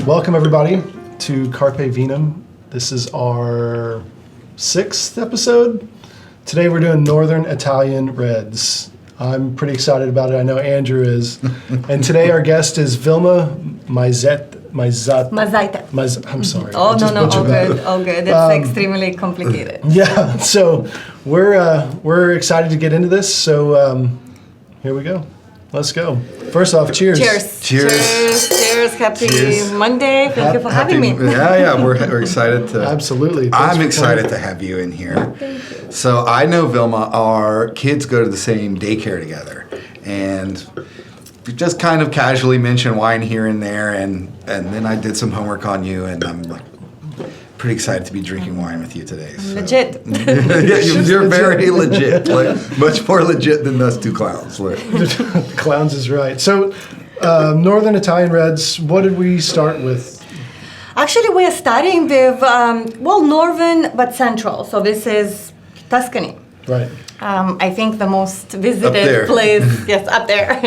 Welcome everybody to Carpe Vinum. This is our 6th episode. Today we're doing Northern Italian Reds. I'm pretty excited about it. I know Andrew is. And today our guest is Vilma Mazaite. I'm sorry. Oh, no, all good. It's extremely complicated. Yeah, so we're excited to get into this. So here we go. Let's go. First off, cheers. Cheers. Happy Monday. Thank you for having me. Yeah, we're excited to. Absolutely. I'm excited to have you in here. Thank you. So I know Vilma, our kids go to the same daycare together, and we just kind of casually mentioned wine here and there, and then I did some homework on you, and I'm like pretty excited to be drinking wine with you today. So. Legit. You're very legit, like much more legit than us two clowns. Like. Clowns is right. So, Northern Italian Reds, what did we start with? Actually, we are starting with, northern but central. So this is Tuscany. Right. I think the most visited place, yes, up there,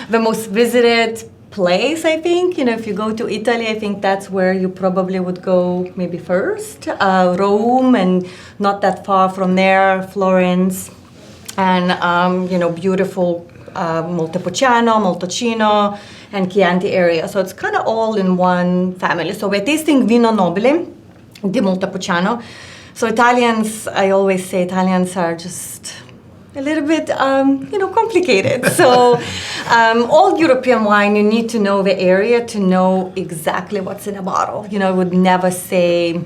the most visited place, I think. If you go to Italy, I think that's where you probably would go maybe first. Rome, and not that far from there, Florence, and, beautiful Montepulciano, Montalcino, and Chianti area. So it's kind of all in one family. So we're tasting Vino Nobile di Montepulciano. So Italians, I always say Italians are just a little bit, complicated. So all European wine, you need to know the area to know exactly what's in a bottle. I would never say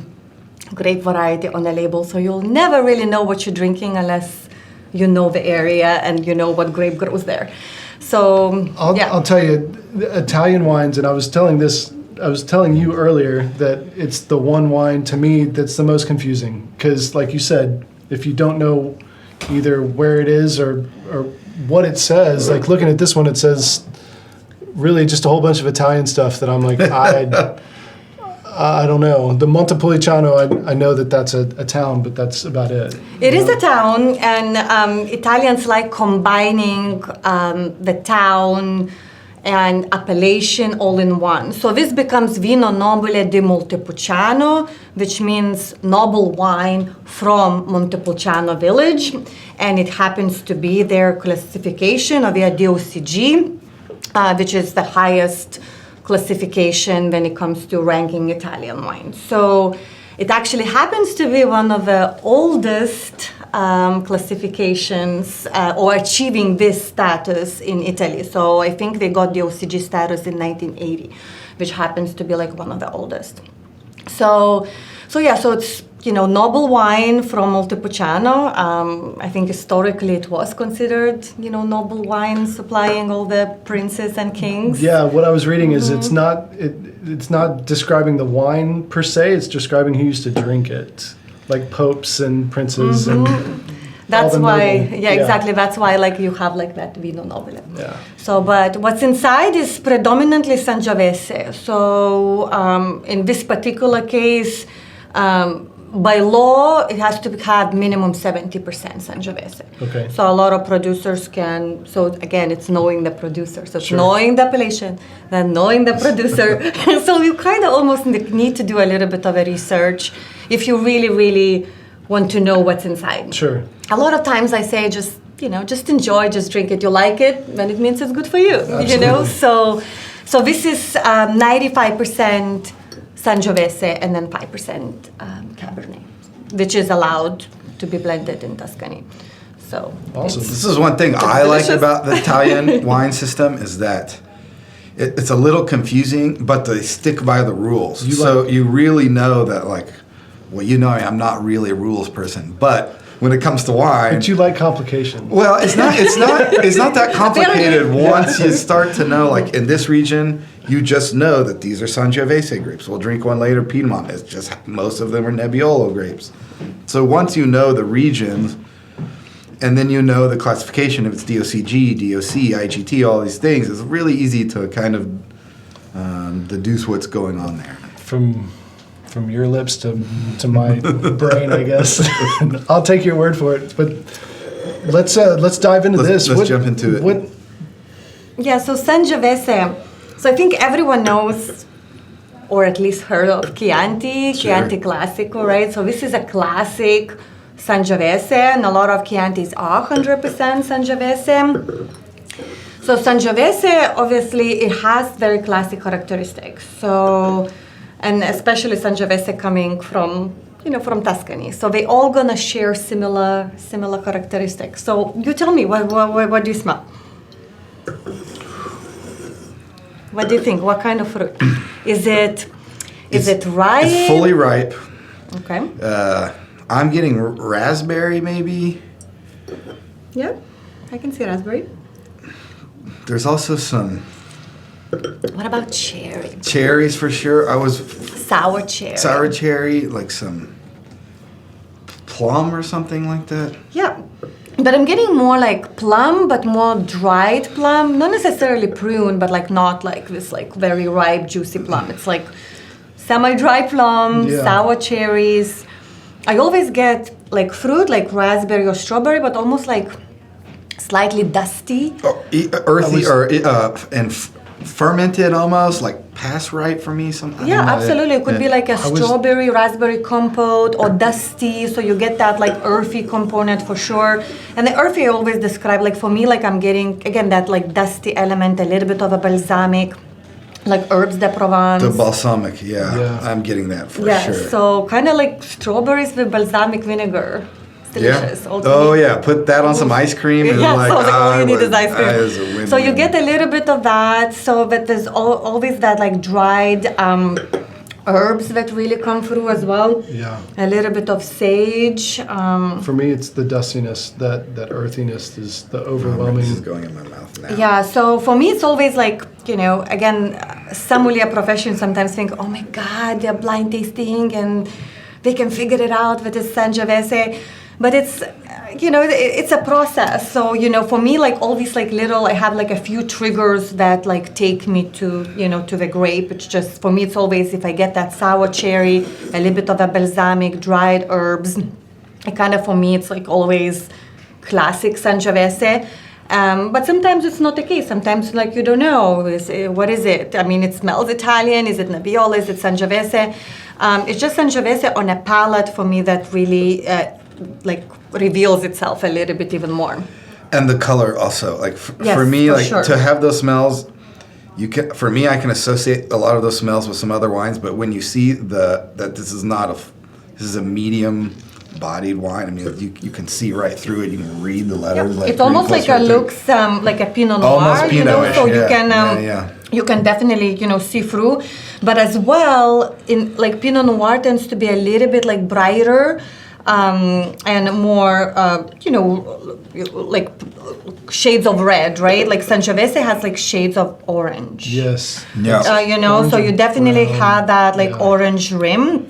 grape variety on a label. So you'll never really know what you're drinking unless you know the area and you know what grape grows there. So I'll tell you, the Italian wines, and I was telling you earlier that it's the one wine to me that's the most confusing. Because like you said, if you don't know either where it is or what it says, like looking at this one, it says really just a whole bunch of Italian stuff that I'm like, I don't know. The Montepulciano, I know that that's a town, but that's about it. It is a town, and Italians like combining the town and appellation all in one. So this becomes Vino Nobile di Montepulciano, which means noble wine from Montepulciano village, and it happens to be their classification of their DOCG, which is the highest classification when it comes to ranking Italian wine. So it actually happens to be one of the oldest classifications or achieving this status in Italy. So I think they got the OCG status in 1980, which happens to be like one of the oldest. So it's noble wine from Montepulciano. I think historically it was considered noble wine, supplying all the princes and kings. Yeah, what I was reading is it's not describing the wine per se. It's describing who used to drink it, like popes and princes and. That's why, exactly. That's why, you have that Vino Nobile. Yeah. So, but what's inside is predominantly Sangiovese. So, in this particular case, by law, it has to have minimum 70% Sangiovese. Okay. So a lot of producers can. So again, it's knowing the producer. So it's Sure. knowing the appellation, then knowing the producer. So you kind of almost need to do a little bit of a research if you really, really want to know what's inside. Sure. A lot of times I say just enjoy, just drink it. You like it, then it means it's good for you. Absolutely. So this is 95% Sangiovese and then 5% Cabernet, which is allowed to be blended in Tuscany. So awesome. This is one thing I like about the Italian wine system is that it's a little confusing, but they stick by the rules. You really know that, I'm not really a rules person, but when it comes to wine, But you like complication. well, it's not that complicated once you start to know. Like in this region, you just know that these are Sangiovese grapes. We'll drink one later, Piedmont. It's just most of them are Nebbiolo grapes. So once you know the regions, and then you know the classification, if it's DOCG, DOC, IGT, all these things, it's really easy to kind of deduce what's going on there. From your lips to my brain, I guess. I'll take your word for it. But let's dive into this. Let's jump into it. So Sangiovese. So I think everyone knows or at least heard of Chianti, Chianti Classico, right? So this is a classic Sangiovese, and a lot of Chiantis are 100% Sangiovese. So Sangiovese, obviously, it has very classic characteristics. So, and especially Sangiovese coming from, from Tuscany. So they all gonna share similar characteristics. So you tell me, what do you smell? What do you think? What kind of fruit? Is it ripe? It's fully ripe. Okay. I'm getting raspberry, maybe. Yeah, I can see raspberry. There's also some What about cherry? cherries for sure. Sour cherry. Sour cherry, like some plum or something like that. Yeah. But I'm getting more like plum, but more dried plum. Not necessarily prune, but like not like this like very ripe, juicy plum. It's like semi-dry plum, sour cherries. I always get like fruit, like raspberry or strawberry, but almost like slightly dusty. Oh, earthy and fermented almost, like past ripe for me. Yeah, absolutely. It could be like a strawberry raspberry compote or dusty, so you get that like earthy component for sure. And the earthy I always describe, like for me, like I'm getting again that like dusty element, a little bit of a balsamic, like herbs de Provence. The balsamic, yeah. I'm getting that for sure. Yeah, so kind of like strawberries with balsamic vinegar. Delicious. Yeah. Put that on some ice cream and so all you need is ice That is a cream. win-win. So you get a little bit of that. So but there's always that like dried herbs that really come through as well. Yeah. A little bit of sage. For me, it's the dustiness, that earthiness is the overwhelming. This is going in my mouth now. Yeah, so for me, it's always like, again, sommelier profession sometimes think, oh my God, they're blind tasting and they can figure it out with this Sangiovese. But it's, it's a process. So, for me, like all these like little, I have like a few triggers that like take me to, to the grape. It's just, for me, it's always if I get that sour cherry, a little bit of a balsamic, dried herbs, it kind of, for me, it's like always classic Sangiovese. But sometimes it's not the case. Sometimes like you don't know, what is it? I mean, it smells Italian. Is it Nebbiolo? Is it Sangiovese? It's just Sangiovese on a palate for me that really like reveals itself a little bit even more. And the color also, like Yes, for me, for like sure. to have those smells, for me, I can associate a lot of those smells with some other wines. But when you see that this is a medium-bodied wine, I mean, you can see right through it. You can read the letters. Like It's almost like close right looks like a Pinot Noir, Almost Pinot-ish, so yeah. You can definitely see through. But as well, in like Pinot Noir tends to be a little bit like brighter. And more, like shades of red, right? Like Sangiovese has like shades of orange. Yes. Yeah. So you definitely brown, have that like yeah. orange rim.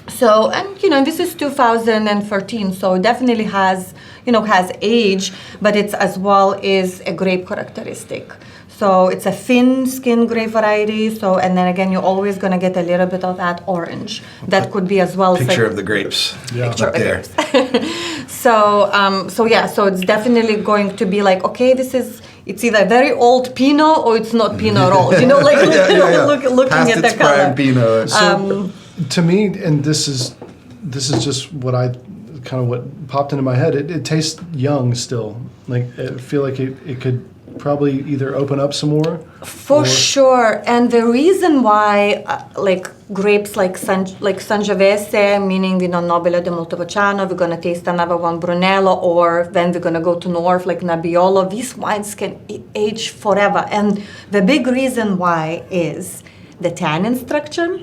So, and this is 2013, so it definitely has age, but it's as well is a grape characteristic. So it's a thin skin grape variety. So, and then again, you're always going to get a little bit of that orange. That could be as well. Picture of the grapes. Yeah. Up there. So it's definitely going to be like, okay, it's either very old Pinot or it's not Pinot at all. Looking Past at its the color. prime Pinot. So to me, and this is just what what popped into my head. It tastes young still. Like I feel like it could probably either open up some more. For sure, and the reason why, like grapes like Sangiovese, meaning Nobile di Montepulciano, we're gonna taste another one Brunello, or then we're gonna go to north like Nebbiolo. These wines can age forever, and the big reason why is the tannin structure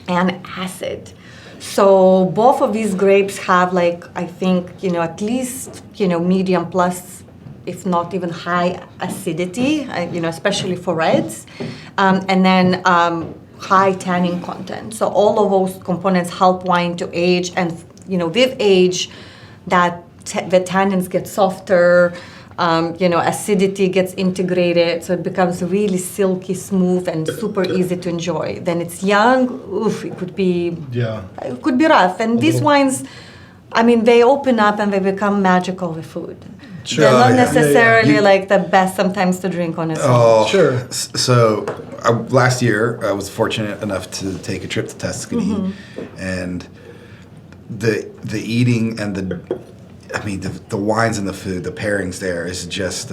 and acid. So both of these grapes have like I think at least medium plus, if not even high acidity, especially for reds, and then high tannin content. So all of those components help wine to age, and with age, that the tannins get softer, acidity gets integrated, so it becomes really silky, smooth, and super easy to enjoy. Then it's young, it could be rough. And these wines, I mean, they open up and they become magical with food. Sure. They're not Yeah. necessarily like the best sometimes to drink on its own. Oh, Sure. So last year I was fortunate enough to take a trip to Tuscany, and the eating and the wines and the food, the pairings there is just.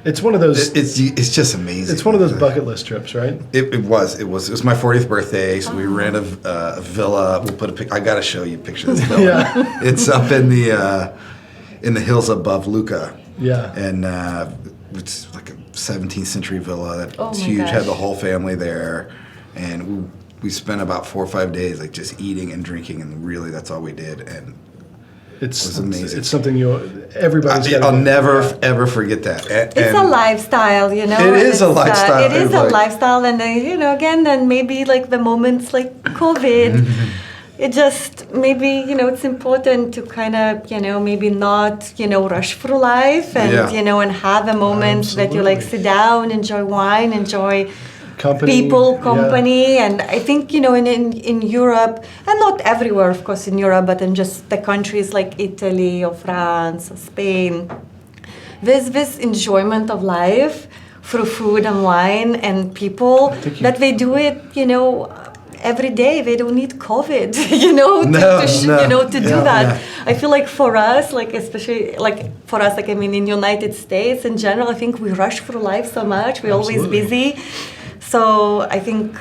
It's one of those. It's just amazing. It's one of those bucket list trips, right? It was my 40th birthday, so we rent a villa. We'll put a pic. I gotta show you a picture of this villa. Yeah. It's up in the hills above Lucca. Yeah. And it's like a 17th century villa that's my huge. gosh. Had the whole family there, and we spent about 4 or 5 days like just eating and drinking, and really that's all we did. And it was amazing. It's something everybody's got to I'll do. never ever forget that. It's a lifestyle, you know. It is a lifestyle. It is It's a like- lifestyle, and then, again, then maybe like the moments like COVID, it just maybe it's important to kind of maybe not rush through life, and Yeah. and have a moment that you like Absolutely. sit down, enjoy wine, enjoy Company, people, yeah. company, and I think in Europe, and not everywhere, of course, in Europe, but in just the countries like Italy or France or Spain, there's this enjoyment of life through food and wine and people that they do it, every day. They don't need COVID, to do that. Yeah. I feel like for us, like especially like for us, like in United States in general, I think we rush through life so much. We're always Absolutely. busy. So I think,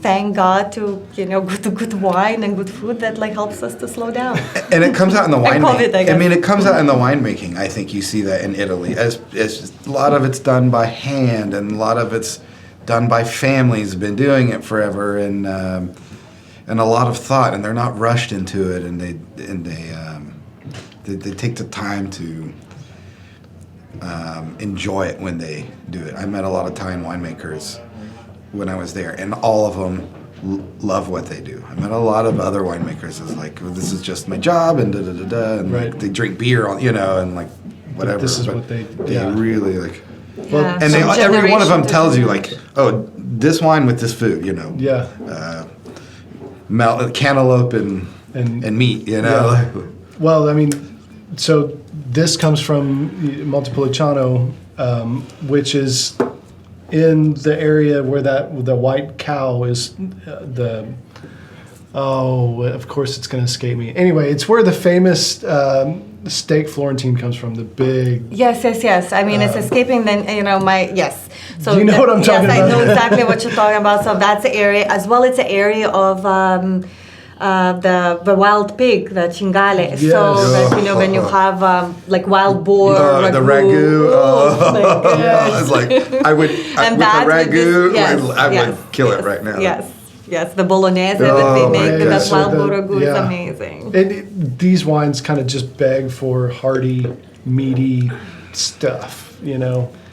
thank God to, go to good wine and good food that like helps us to slow down. And it comes out in the And winemaking. COVID, I guess. mean, it comes out in the winemaking. I think you see that in Italy. As a lot of it's done by hand, and a lot of it's done by families who've been doing it forever, and a lot of thought. And they're not rushed into it, and they take the time to enjoy it when they do it. I met a lot of Italian winemakers when I was there, and all of them love what they do. I met a lot of other winemakers. It's like, well, this is just my job, and and Right. like, they drink beer, and like whatever. This is but what they really like. Yeah. And From every one of them generation to tells you like, generation. oh, this wine with this food, Yeah. cantaloupe and meat, Yeah. Well, I mean, so this comes from Montepulciano, which is in the area where the white cow is of course it's going to escape me. Anyway, it's where the famous steak Florentine comes from, the big... Yes. I mean, it's escaping then, yes. So Do you know what I'm talking yes, about? I know exactly what you're talking about. So that's the area, as well it's an area of the wild pig, the cingale. Yes. So that, when you have like wild boar, the ragu. oh my gosh. It's like I would And with that the ragu. with this- I would kill it right now. Yes, the bolognese that Oh they my make with gosh. that wild So boar ragu is yeah. amazing. These wines kind of just beg for hearty, meaty stuff,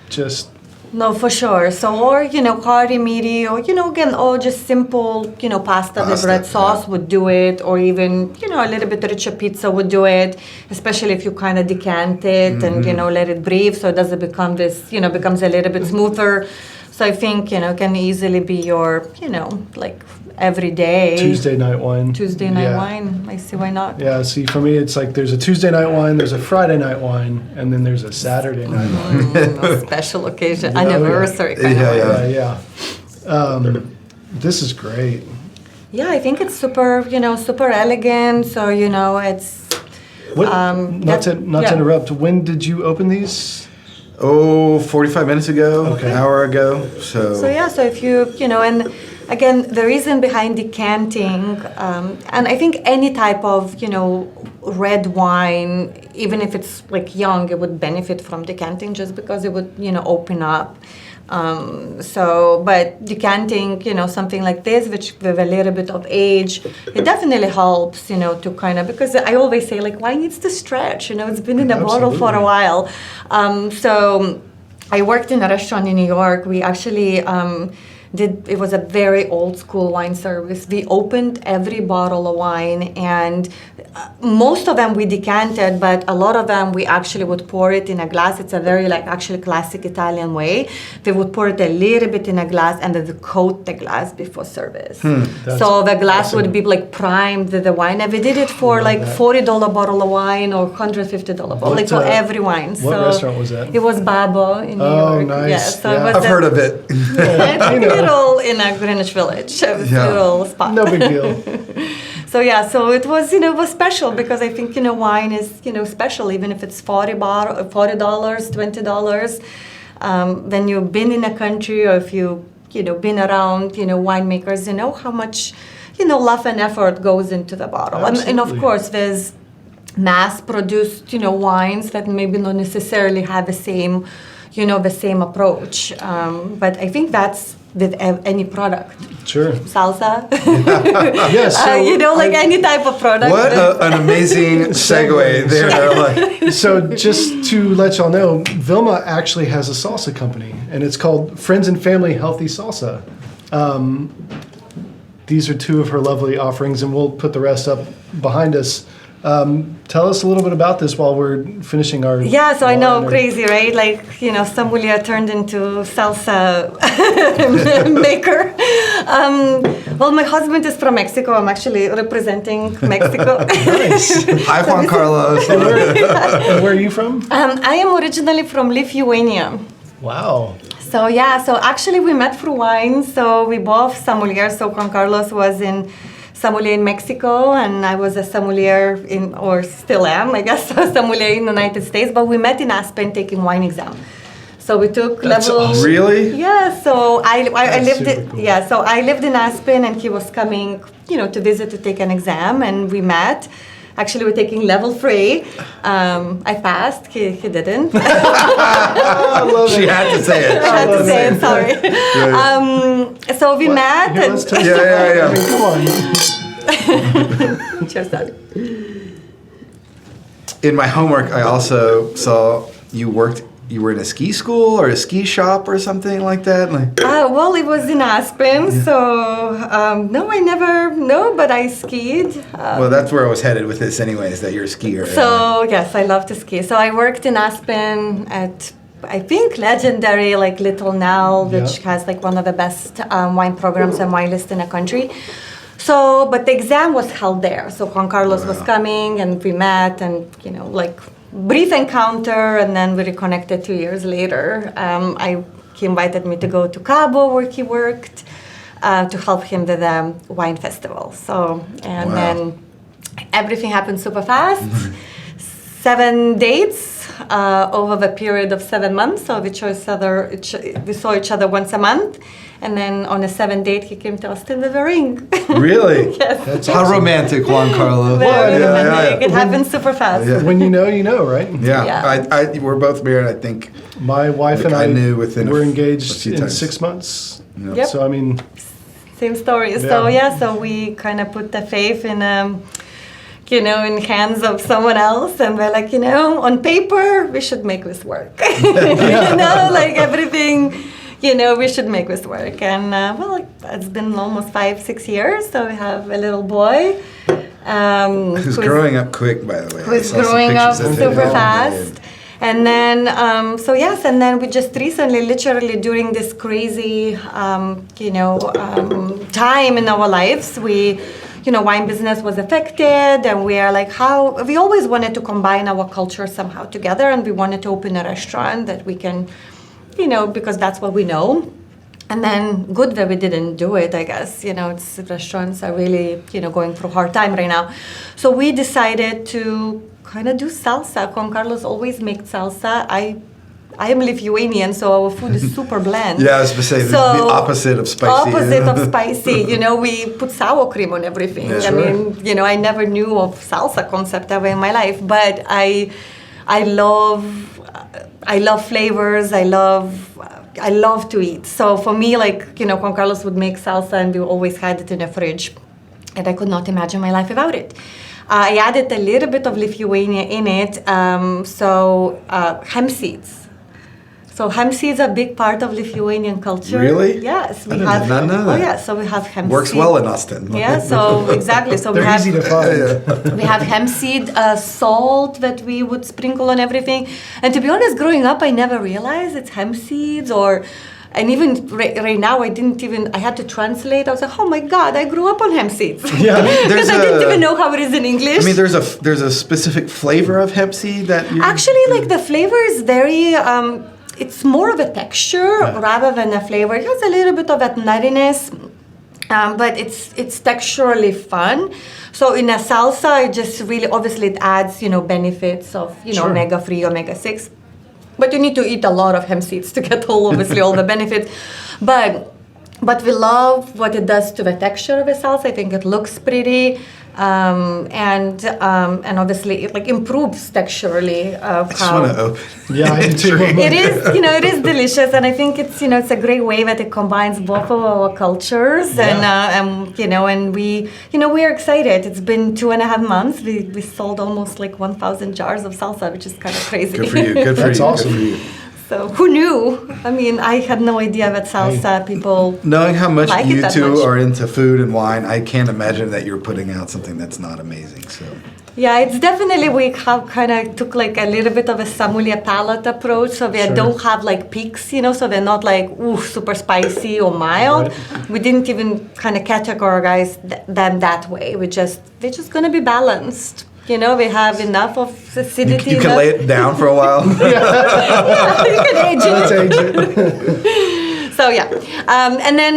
just... No, for sure. So, or, hearty, meaty, or, again, or just simple, pasta with red sauce would do it, or even, a little bit richer pizza would do it, especially if you kind of decant it and, let it breathe, so it doesn't become this, becomes a little bit smoother. So I think, can easily be your, like everyday Tuesday night wine. Tuesday night Yeah. wine. I see why not. Yeah, see, for me, it's like there's a Tuesday night wine, there's a Friday night wine, and then there's a Saturday night wine. A special occasion, Yeah, anniversary kind of wine. Yeah. This is great. Yeah, I think it's super, super elegant. So, it's What, not to yeah. interrupt, when did you open these? 45 minutes ago, Okay. an hour ago. So yeah, so if you, and again, the reason behind decanting, and I think any type of, red wine, even if it's like young, it would benefit from decanting just because it would, open up. But decanting, something like this, which with a little bit of age, it definitely helps, to kind of, because I always say, like, wine needs to stretch, it's been in a bottle for a while. So I worked in a restaurant in New York. We actually it was a very old school wine service. We opened every bottle of wine, and most of them we decanted, but a lot of them we actually would pour it in a glass. It's a very actually classic Italian way. They would pour it a little bit in a glass and then coat the glass before service. So the glass would be primed with the wine. And we did it for $40 bottle of wine or $150 bottle, for every wine. What restaurant was that? It was Babo in New York. Oh, nice. Yeah, so it was I've heard of it. it's a little in a Greenwich Village, a little spot. No big deal. So it was, it was special because I think, wine is, special, even if it's $40, $20. When you've been in a country or if you, been around, winemakers, how much, love and effort goes into the bottle. And of course, there's mass-produced, wines that maybe not necessarily have the same, the same approach. But I think that's with any product. Sure. Salsa. Yes. So any type of product. What an amazing segue there. So just to let y'all know, Vilma actually has a salsa company, and it's called Friends and Family Healthy Salsa. These are two of her lovely offerings, and we'll put the rest up behind us. Tell us a little bit about this while we're finishing our... Yeah, so I know, crazy, right? sommelier turned into salsa maker. Well, my husband is from Mexico. I'm actually representing Mexico. Nice. Hi, Juan Carlos. And where are you from? I am originally from Lithuania. Wow. So actually we met through wine. So we both sommeliers. So Juan Carlos was sommelier in Mexico, and I was a sommelier or still am, I guess, a sommelier in the United States. But we met in Aspen taking wine exam. So we took level. Awesome. Really? Yeah. So I lived cool. So I lived in Aspen, and he was coming, to visit to take an exam, and we met. Actually, we're taking level 3. I passed. He didn't. She had to say it. I had to say it. Sorry. So we met. Here, And let's taste it. Yeah. I mean, come on. Cheers, Daddy. In my homework, I also saw you were in a ski school or a ski shop or something like that? Well, it was in Aspen, so no, I never, but I skied. Well, that's where I was headed with this anyways, that you're a skier. So, yes, I love to ski. So I worked in Aspen at, I think, legendary, Little Nell, which has, one of the best wine programs and wine lists in the country. So, but the exam was held there. So Juan Carlos was coming, and we met, and, brief encounter, and then we reconnected 2 years later. He invited me to go to Cabo, where he worked, to help him with the wine festival. So, and then everything happened super fast. 7 dates over the period of 7 months. So we saw each other once a month. And then on a 7th date, he came to Austin with a ring. Really? Yes. That's How awesome. romantic, Juan Carlos. Very romantic. It happened super fast. Yeah. When you know, right? Yeah. We're both married, I think. My wife and I knew within were a engaged few in times. 6 months. Yep. So, I mean... Same story. Yeah. So we kind of put the faith in, in hands of someone else, and we're like, on paper, we should make this work. Everything, we should make this work. And it's been almost 5-6 years. So we have a little boy. Who's growing up quick, by the way. Who's growing up super fast. And then, and then we just recently, literally during this crazy, time in our lives, wine business was affected, and we are we always wanted to combine our culture somehow together, and we wanted to open a restaurant that we can, because that's what we know. And then good that we didn't do it, I guess. Restaurants are really, going through a hard time right now. So we decided to kind of do salsa. Juan Carlos always makes salsa. I am Lithuanian, so our food is super bland. Yeah, I was going to say the opposite of spicy. Opposite of spicy. We put sour cream on everything. Yeah, sure. I never knew of salsa concept ever in my life, but I love flavors. I love to eat. So for me, Juan Carlos would make salsa, and we always had it in the fridge, and I could not imagine my life without it. I added a little bit of Lithuania in it, hemp seeds. So hemp seeds are a big part of Lithuanian culture. Really? Yes, we I did have. not know that. Oh yeah, so we have hemp. Works seed. well in Austin. Yeah, so exactly. So They're we have easy to find. we have hemp seed salt that we would sprinkle on everything. And to be honest, growing up, I never realized it's hemp seeds or. And even right now, I had to translate. I was like, oh my God, I grew up on hemp seeds. Yeah. Because I didn't even know how it is in English. I mean, there's a specific flavor of hemp seed that you... Actually, like the flavor is very, it's more of a texture rather than a flavor. It has a little bit of that nuttiness, but it's texturally fun. So in a salsa, it just really, obviously it adds, benefits of, Sure. omega-3, omega-6. But you need to eat a lot of hemp seeds to get all the benefits. But we love what it does to the texture of the salsa. I think it looks pretty, and obviously it improves texturally. I just want to open. Yeah, I do too. It is, it is delicious, and I think it's a great way that it combines both of our cultures, and we are excited. It's been 2.5 months. We sold almost 1,000 jars of salsa, which is kind of crazy. Good for you. Good for That's you. awesome. Good for you. So who knew? I mean, I had no idea that salsa people. Knowing how much like it you that two much. are into food and wine, I can't imagine that you're putting out something that's not amazing. So Yeah, it's definitely we have kind of took a little bit of a sommelier palate approach, so they Sure. don't have peaks, so they're not super spicy or mild. Right. We didn't even kind of categorize them that way. They're just gonna be balanced. We have enough of acidity. you can lay it down for a while. Yeah, you can age it. Let's age it. So yeah, and then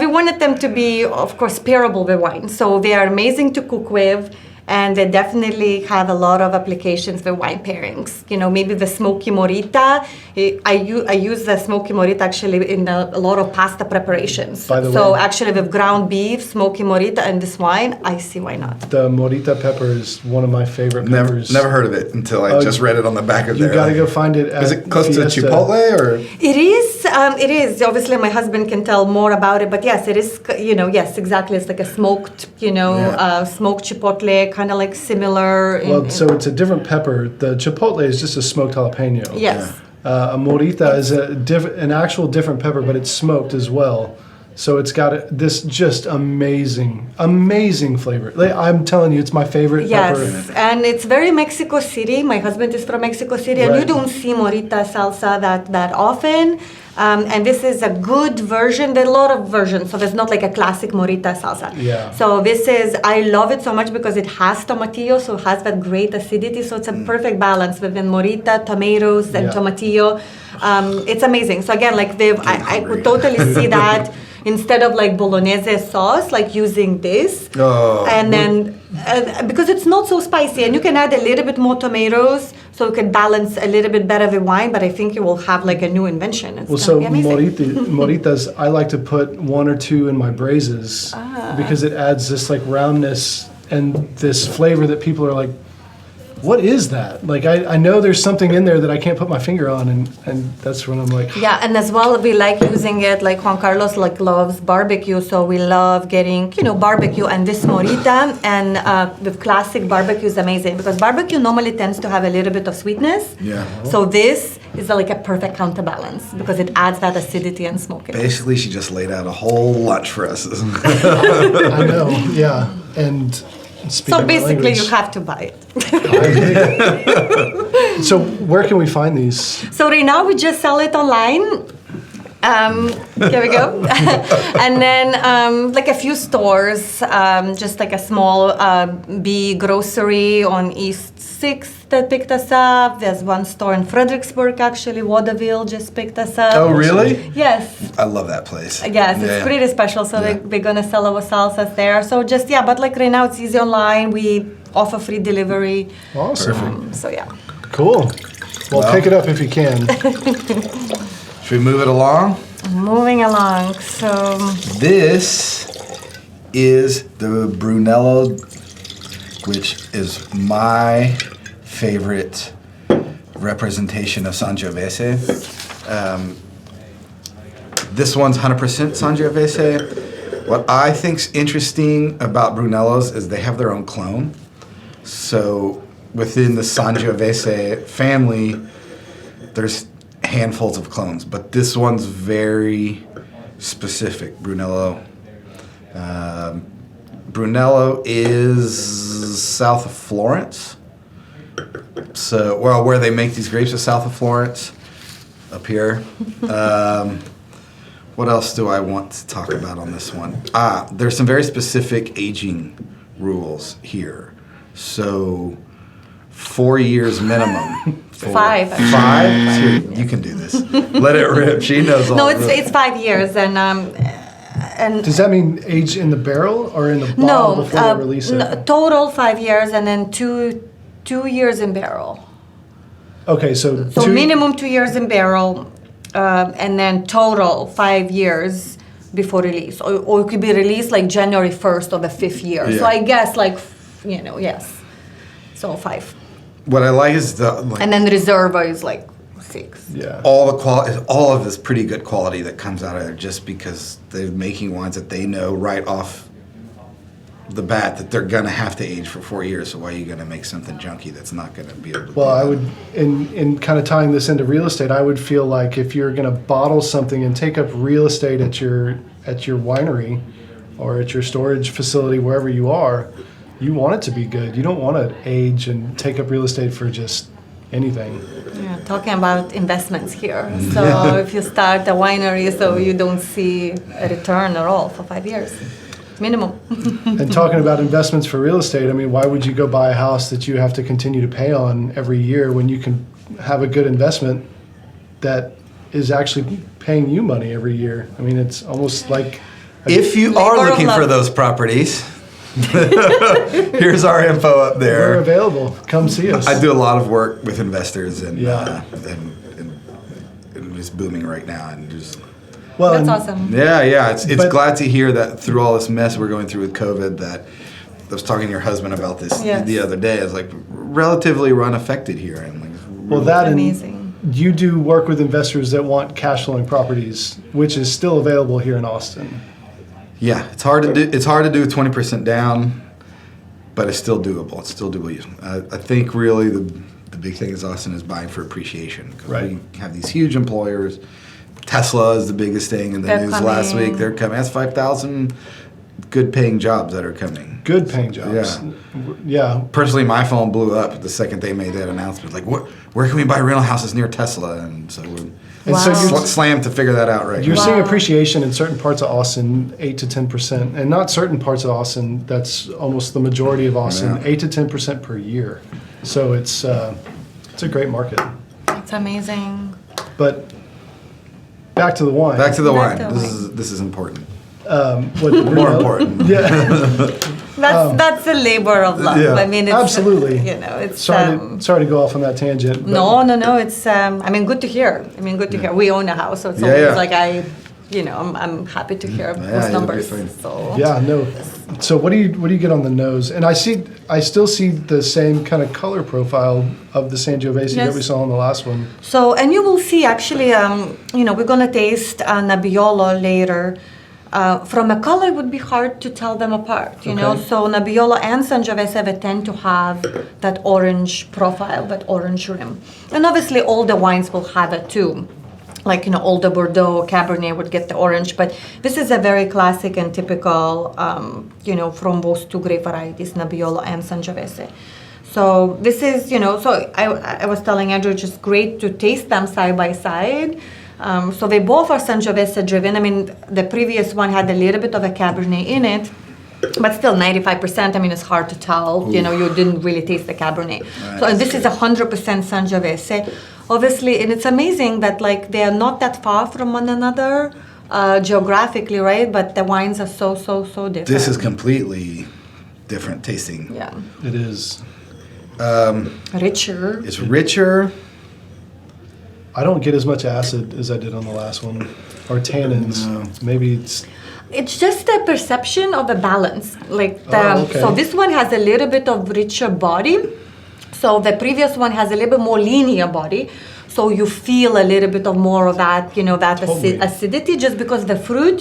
we wanted them to be, of course, pairable with wine. So they are amazing to cook with, and they definitely have a lot of applications with wine pairings. Maybe the smoky morita. I use the smoky morita actually in a lot of pasta preparations. By the so way. actually with ground beef, smoky morita, and this wine, I see why not. The morita pepper is one of my favorite peppers. Never heard of it until I just read it on the back of You there. got to go find it at Is it close Fiesta. to Chipotle or? It is. It is. Obviously, my husband can tell more about it, but yes, it is. Yes, exactly. It's like a smoked, smoked chipotle, kind of similar. Well, so it's a different pepper. The chipotle is just a smoked jalapeno. Yes. A morita is an actual different pepper, but it's smoked as well. So it's got this just amazing flavor. I'm telling you, it's my favorite pepper. Yes, and it's very Mexico City. My husband is from Mexico City, and you Right. don't see morita salsa that often. And this is a good version. There are a lot of versions, so there's not a classic morita salsa. Yeah. So this is, I love it so much because it has tomatillo, so it has that great acidity. So it's a perfect balance within morita, tomatoes, and Yeah. tomatillo. It's amazing. So again, I could totally see that. Instead of bolognese sauce, using this, Oh. and then because it's not so spicy, and you can add a little bit more tomatoes, so you can balance a little bit better the wine. But I think you will have a new invention. It's Well, gonna so be amazing. moritas, I like to put 1 or 2 in my braises because it adds this roundness and this flavor that people are like, what is that? I know there's something in there that I can't put my finger on, and that's when I'm like, Yeah, and as well, we like using it. Juan Carlos loves barbecue, so we love getting barbecue and this morita, and with classic barbecue is amazing because barbecue normally tends to have a little bit of sweetness. Yeah. So this is a perfect counterbalance because it adds that acidity and smokiness. Basically, she just laid out a whole lunch for us. I know, yeah. And speaking So my basically, you language, have to buy it. So where can we find these? So right now we just sell it online. Here we go. And then a few stores, just a small B grocery on East 6th that picked us up. There's one store in Fredericksburg, actually. Waterville just picked us up. Oh, really? Yes. I love that place. Yes, it's Yeah. pretty special. So we're going to sell our salsas there. So just, but right now it's easy online. We offer free delivery. Awesome. So yeah. Cool. Well, Well. pick it up if you can. Should we move it along? Moving along. So This is the Brunello, which is my favorite representation of Sangiovese. This one's 100% Sangiovese. What I think's interesting about Brunello's is they have their own clone. So within the Sangiovese family, there's handfuls of clones, but this one's very specific. Brunello. Brunello is south of Florence. So, well, where they make these grapes is south of Florence, up here. What else do I want to talk about on this one? There's some very specific aging rules here. So, 4 years minimum. 5. Five? Here, you can do this. Let it rip. She knows all. No, of it's 5 years, and Does that mean age in the barrel or in the bottle no, before they release it? total 5 years, and then two years in barrel. Okay, so So minimum 2 years in barrel, and then total 5 years before release, or it could be released like January 1st of the 5th year. So Yeah. I guess yes, so 5, What I like is and then reserva is like 6. yeah. all of this pretty good quality that comes out of there, just because they're making wines that they know right off the bat that they're gonna have to age for 4 years. So why are you gonna make something junky that's not gonna be able to? Well, do I that? would, in kind of tying this into real estate, I would feel like if you're going to bottle something and take up real estate at your winery or at your storage facility, wherever you are, you want it to be good. You don't want to age and take up real estate for just anything. Yeah, talking about investments here. So if you start a winery, so you don't see a return at all for 5 years, minimum. And talking about investments for real estate, I mean, why would you go buy a house that you have to continue to pay on every year when you can have a good investment that is actually paying you money every year? I mean, it's almost like If you are Labor of looking for love. those properties, here's our info up we're there. available. Come see us. I do a lot of work with investors, and Yeah. and it's booming right now. And just Well, That's and- awesome. yeah, it's But- glad to hear that through all this mess we're going through with COVID, that I was talking to your husband about this Yes. the other day. I was like, relatively unaffected here, and like, Well, that and Amazing. you do work with investors that want cash flowing properties, which is still available here in Austin. yeah, it's hard to do. It's hard to do 20% down, but it's still doable. It's still doable. I think really the big thing is Austin is buying for appreciation. 'Cause Right. We have these huge employers. Tesla is the biggest thing in the They're news last coming. week. They're coming. That's 5,000 good paying jobs that are coming. Good paying jobs. Yeah. Personally, my phone blew up the second they made that announcement. Like, where can we buy rental houses near Tesla? And so we're And so Wow. you're, slammed to figure that out right you're now. seeing Wow. appreciation in certain parts of Austin, 8 to 10%, and not certain parts of Austin. That's almost the majority of Austin, Yeah. 8 to 10% per year. So it's a great market. It's amazing. But back to the wine. Back to the Back wine. to This wine. is important. What, More Brunello? important. Yeah. That's a labor of love. Yeah. I mean, it's, Absolutely. it's Sorry to go off on that tangent. but- no. It's I mean, good to hear. Good to hear. We own a house, so it's Yeah, always yeah. like I'm happy to hear Yeah, those you'll numbers. be fine. So Yeah, no. So what do you get on the nose? And I still see the same kind of color profile of the Sangiovese that Yes. we saw in the last one. So, and you will see actually, we're gonna taste Nebbiolo later. From a color, it would be hard to tell them apart, you know. Okay. So Nebbiolo and Sangiovese tend to have that orange profile, that orange rim, and obviously all the wines will have it too. Like all the Bordeaux, Cabernet would get the orange, but this is a very classic and typical, from those two grape varieties, Nebbiolo and Sangiovese. So this is, so I was telling Andrew, just great to taste them side by side. So they both are Sangiovese driven. I mean, the previous one had a little bit of a Cabernet in it, but still 95%. I mean, it's hard to tell. You didn't really taste the Cabernet. So and this is 100% Sangiovese. Obviously, and it's amazing that like they are not that far from one another geographically, right? But the wines are so different. This is completely different tasting. yeah, It is. richer. It's richer. I don't get as much acid as I did on the last one, or tannins. No. Maybe it's It's just a perception of a balance. Okay. So this one has a little bit of richer body. So the previous one has a little bit more linear body. So you feel a little bit of more of that, Totally. acidity, just because the fruit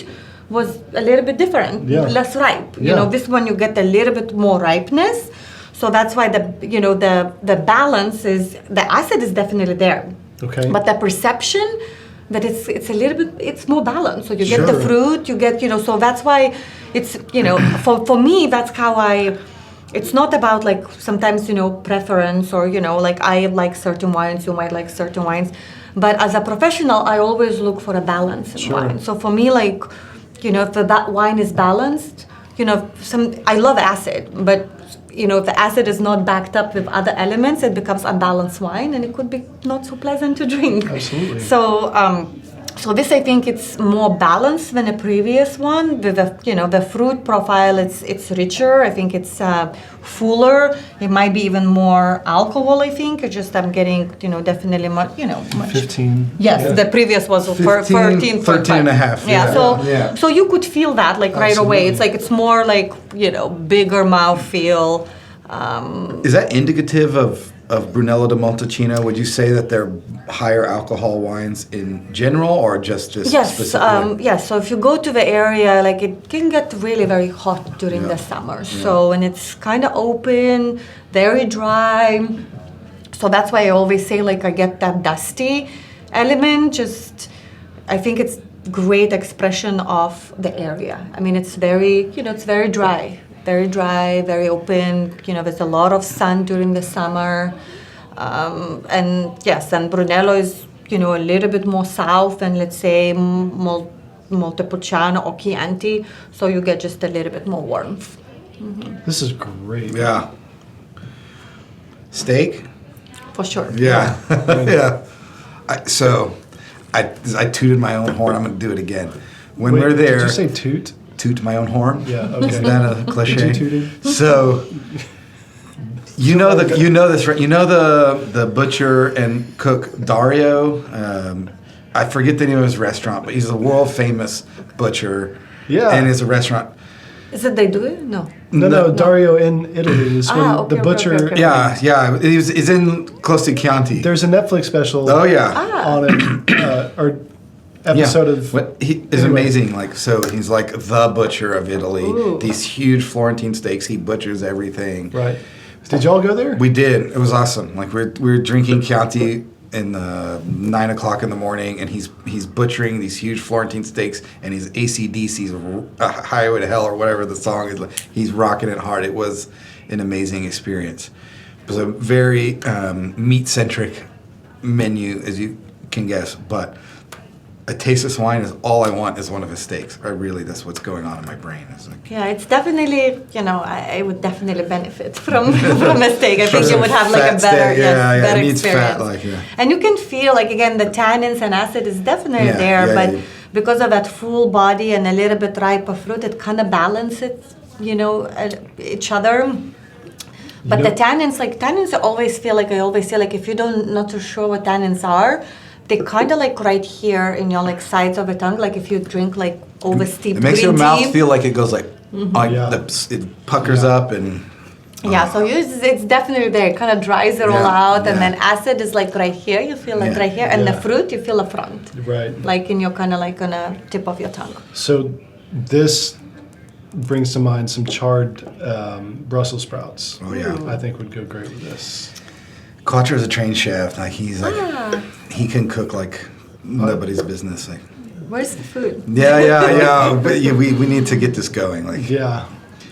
was a little bit different, Yeah. less ripe. Yeah. This one you get a little bit more ripeness. So that's why the balance is, the acid is definitely there. Okay. But the perception that it's a little bit, it's more balanced. So you get the Sure. fruit, you get, so that's why it's, for me, that's how it's not about like sometimes, preference or, like I like certain wines, you might like certain wines. But as a professional, I always look for a balance in wine. So for me, like, if that wine is balanced, I love acid, but if the acid is not backed up with other elements, it becomes unbalanced wine, and it could be not so pleasant to drink. Absolutely. So this, I think, it's more balanced than a previous one. With the fruit profile, it's richer. I think it's fuller. It might be even more alcohol. I think. I'm getting definitely much. Much. 15. Yes, Yeah. the previous was 13 and a half. Yeah, so you could feel that like right away. Absolutely. It's more like bigger mouthfeel. Is that indicative of Brunello di Montalcino? Would you say that they're higher alcohol wines in general, or just this specific? Yes. So if you go to the area, like it can get really very hot during the summer. So and it's kind of open, very dry. So that's why I always say like I get that dusty element. I think it's great expression of the area. I mean, it's very it's very dry. Very dry, very open. There's a lot of sun during the summer, and Brunello is a little bit more south than let's say Montepulciano or Chianti, so you get just a little bit more warmth. This is great. Yeah. Steak? For sure. Yeah. Yeah. I tooted my own horn. I'm going to do it again. When Wait, we're there. Did you say toot? Toot my own horn? Yeah, okay. Is that a cliche? Did you toot it? So the butcher and cook Dario. I forget the name of his restaurant, but he's a world famous butcher. Yeah. And it's a restaurant. Is it they do it? No. No, Dario in Italy is when okay, the butcher. okay. Yeah. He's in close to Chianti. There's a Netflix special. Oh yeah. On it, or episode of. He is amazing. Like, so he's like the butcher of Italy. Ooh. These huge Florentine steaks. He butchers everything. Right. Did y'all go there? We did. It was awesome. Like we were drinking Chianti in the 9 o'clock in the morning, and he's butchering these huge Florentine steaks, and he's AC/DC's Highway to Hell or whatever the song is. He's rocking it hard. It was an amazing experience. It was a very meat-centric menu, as you can guess, but a tasteless wine is all I want is one of his steaks. That's what's going on in my brain. It's like, Yeah, it's definitely, I would definitely benefit from a steak. I think you would have like a better, better it needs experience. fat, like, yeah. And you can feel like, again, the tannins and acid is definitely there, but because of that full body and a little bit riper fruit, it kind of balances, each other. But the tannins, I always feel like if you not too sure what tannins are, they kind of like right here in your like sides of the tongue, like if you drink like over steeped it makes green your mouth tea. feel like it goes like, it puckers up and. Yeah, so it's definitely there. It kind of dries it all out, and then acid is like right here. You feel like right here, and the fruit you feel the front, Right. like in your kind of like on a tip of your tongue. So this brings to mind some charred Brussels sprouts. Oh yeah. I think would go great with this. Cuatro is a trained chef. Like he's like he can cook like nobody's business. Like, Where's the food? yeah. But we need to get this going. Like Yeah.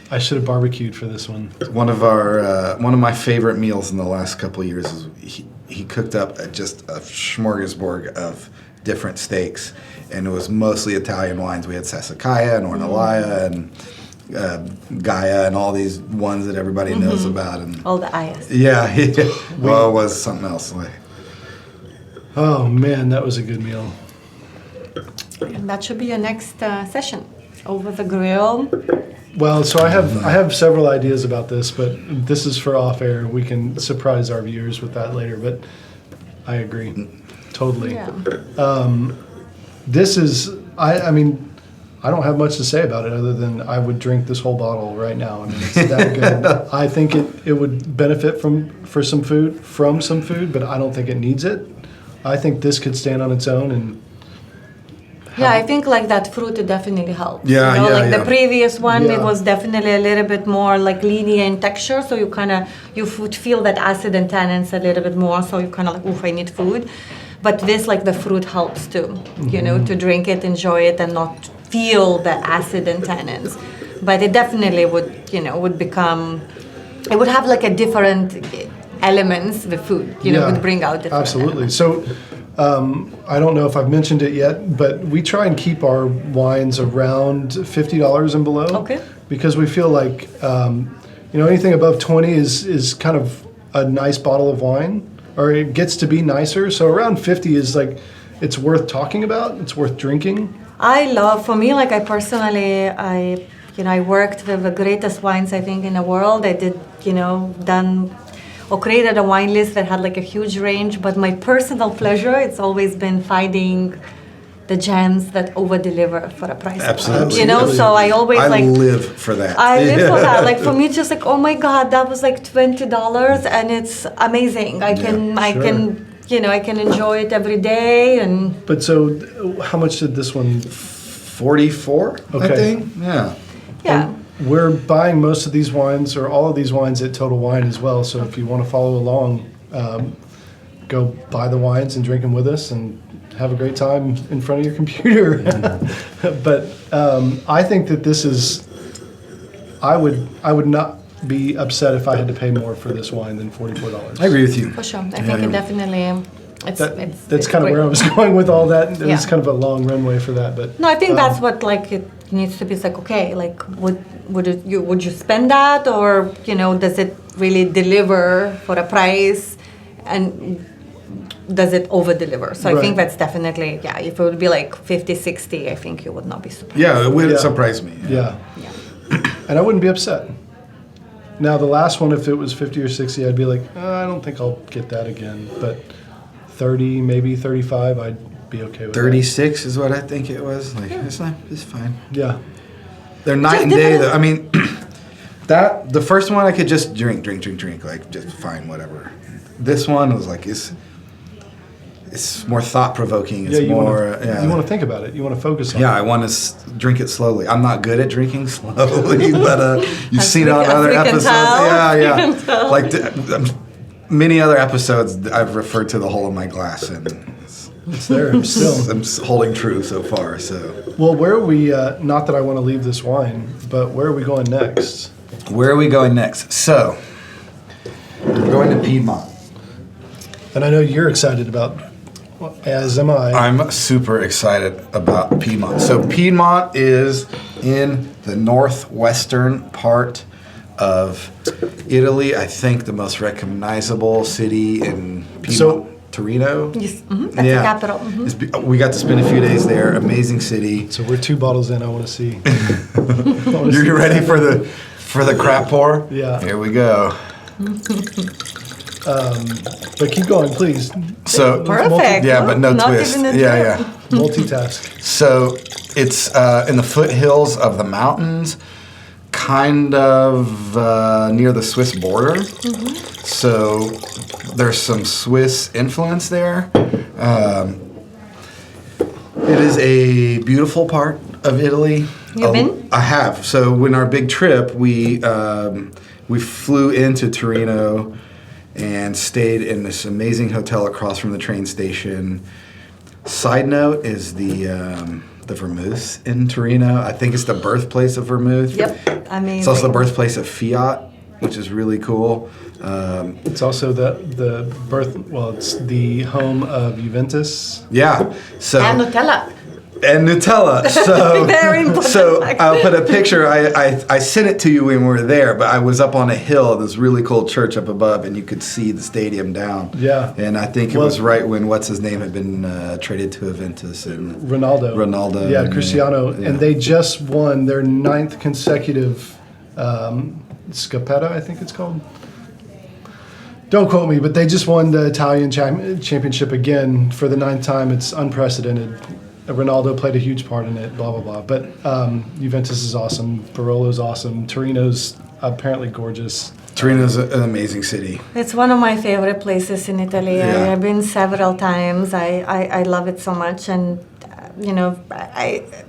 I should have barbecued for this one. one of my favorite meals in the last couple of years is he cooked up just a smorgasbord of different steaks, and it was mostly Italian wines. We had Sassicaia and Ornellaia and Gaia and all these ones that everybody knows about. And All the ayas. yeah. Well, it was something else. Like, Oh man, that was a good meal. And that should be your next session over the grill. Well, so I have several ideas about this, but this is for off air. We can surprise our viewers with that later. But I agree, totally. Yeah. This is I mean, I don't have much to say about it other than I would drink this whole bottle right now. I mean, it's that good. I think it would benefit from some food, but I don't think it needs it. I think this could stand on its own and. Yeah, I think like that fruit it definitely helps. Yeah, you know, yeah, like yeah. the previous one, Yeah. it was definitely a little bit more like linear in texture, so you would feel that acid and tannins a little bit more. So you kind of like, oof, I need food. But this, like the fruit helps too, you know, to drink it, enjoy it, and not feel the acid and tannins. But it definitely would, you know, would become, it would have like a different elements, the food, you know, would bring out different absolutely. elements. So I don't know if I've mentioned it yet, but we try and keep our wines around $50 and below. Okay. Because we feel like, you know, anything above 20 is kind of a nice bottle of wine, or it gets to be nicer. So around 50 is like, it's worth talking about, it's worth drinking. I love, for me, like I personally, I worked with the greatest wines, I think, in the world. I did, you know, or created a wine list that had like a huge range, but my personal pleasure, it's always been finding the gems that over-deliver for a price. Absolutely. You know, so I always I like... live for that. I live for that. Like for me, it's just like, oh my God, that was like $20 and it's amazing. I can, you know, I can enjoy it every day and... But so how much did this one... 44, I Okay. think. Yeah. Yeah. We're buying most of these wines, or all of these wines, at Total Wine as well. So if you want to follow along, go buy the wines and drink them with us and have a great time in front of your computer. But I think that this is, I would not be upset if I had to pay more for this wine than $44. I agree with you. For sure. I think it definitely... That's kind of where I was going with all that. There was kind of a long runway for that, but no, I think that's what like it needs to be. It's like, okay, like would you spend that, or you know, does it really deliver for a price, and does it over deliver? So I think that's definitely If it would be like 50, 60, I think you would not be surprised. Yeah, it would surprise me. Yeah. And I wouldn't be upset. Now the last one, if it was 50 or 60, I'd be like, I don't think I'll get that again, but 30, maybe 35, I'd be okay with 36 is what I think it was. Like, it's fine. that. Yeah. They're night and day, though. I mean, the first one I could just drink, like just fine, whatever. This one was like, it's more thought provoking. It's you more. You want to think about it. You want to focus on it. Yeah, I want to drink it slowly. I'm not good at drinking slowly, but you've seen it on as other we can episodes. tell. Yeah, We can tell. Like many other episodes, I've referred to the whole of my glass, and It's there still. I'm holding true so far. So, Well, where are we, not that I want to leave this wine, but where are we going next? where are we going next? So, we're going to Piedmont. And I know you're excited about, as am I. I'm super excited about Piedmont. So Piedmont is in the northwestern part of Italy. I think the most recognizable city in Piedmont, Torino. Yes, that's the capital. Mm-hmm. We got to spend a few days there. Amazing city. So we're 2 bottles in, I want to see. You're ready for the crap pour? Yeah. Here we go. But keep going, please. So Perfect. Yeah, but no Not twist. even a Yeah. Multitask. So it's in the foothills of the mountains, kind of near the Swiss border. Mm-hmm. So there's some Swiss influence there. It is a beautiful part of Italy. You've been? I have. So when our big trip, we flew into Torino and stayed in this amazing hotel across from the train station. Side note is the vermouth in Torino. I think it's the birthplace of vermouth. Yep, amazing. It's also the birthplace of Fiat, which is really cool. It's also the it's the home of Juventus. Yeah. So And Nutella. And Nutella. So Very important. So I'll put a picture. I sent it to you when we were there, but I was up on a hill, this really cool church up above, and you could see the stadium down. Yeah. And I think it was right when what's his name had been traded to Juventus and Ronaldo. Yeah, Cristiano. Yeah. And they just won their 9th consecutive Scappetta, I think it's called. Don't quote me, but they just won the Italian championship again for the 9th time. It's unprecedented. Ronaldo played a huge part in it, blah, blah, blah. But Juventus is awesome. Barolo's awesome. Torino's apparently gorgeous. Torino's an amazing city. It's one of my favorite places in Italy. Yeah. I've been several times. I love it so much. And,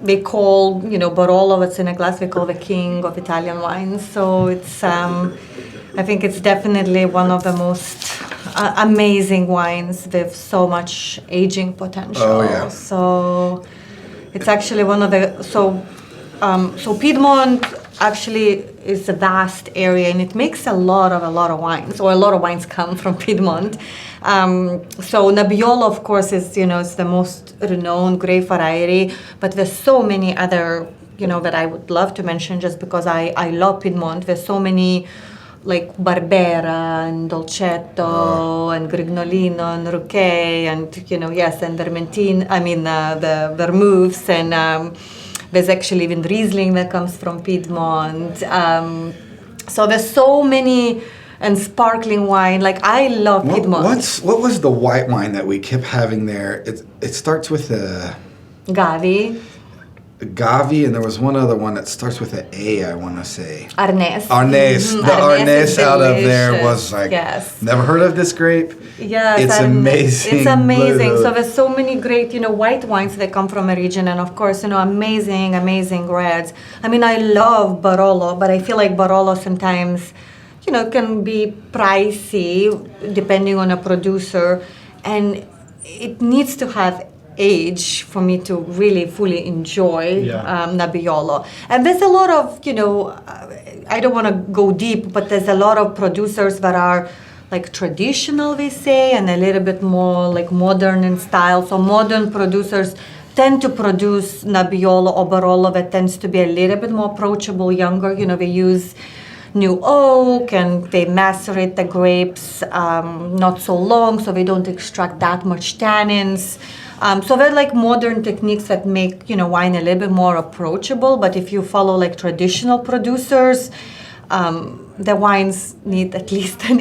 they call, Barolo, what's in a glass, we call the king of Italian wines. So it's, I think it's definitely one of the most amazing wines with so much aging potential. Oh, yeah. So it's actually one of the so Piedmont actually is a vast area, and it makes a lot of wines, or a lot of wines come from Piedmont. So Nebbiolo, of course, is is the most renowned grape variety, but there's so many other that I would love to mention just because I love Piedmont. There's so many like Barbera and Dolcetto and Grignolino and Ruquet and yes, and Vermentine. I mean the vermouths, and there's actually even Riesling that comes from Piedmont. So there's so many, and sparkling wine. Like I love Piedmont. What was the white wine that we kept having there? It starts with a Gavi, and there was one other one that starts with an A, I want to say. Arnés. Arnés. Mm-hmm. The Arnés Arnés out of there was like, yes. Never heard of this grape. Yes, it's amazing. It's amazing. So there's so many great, white wines that come from a region, and of course, amazing reds. I mean, I love Barolo, but I feel like Barolo sometimes, can be pricey depending on a producer, and it needs to have age for me to really fully enjoy Nebbiolo. And there's a lot of, I don't want to go deep, but there's a lot of producers that are like traditional, we say, and a little bit more like modern in style. So modern producers tend to produce Nebbiolo or Barolo that tends to be a little bit more approachable, younger. They use new oak, and they macerate the grapes not so long, so they don't extract that much tannins. So they're like modern techniques that make wine a little bit more approachable. But if you follow like traditional producers, the wines need at least 10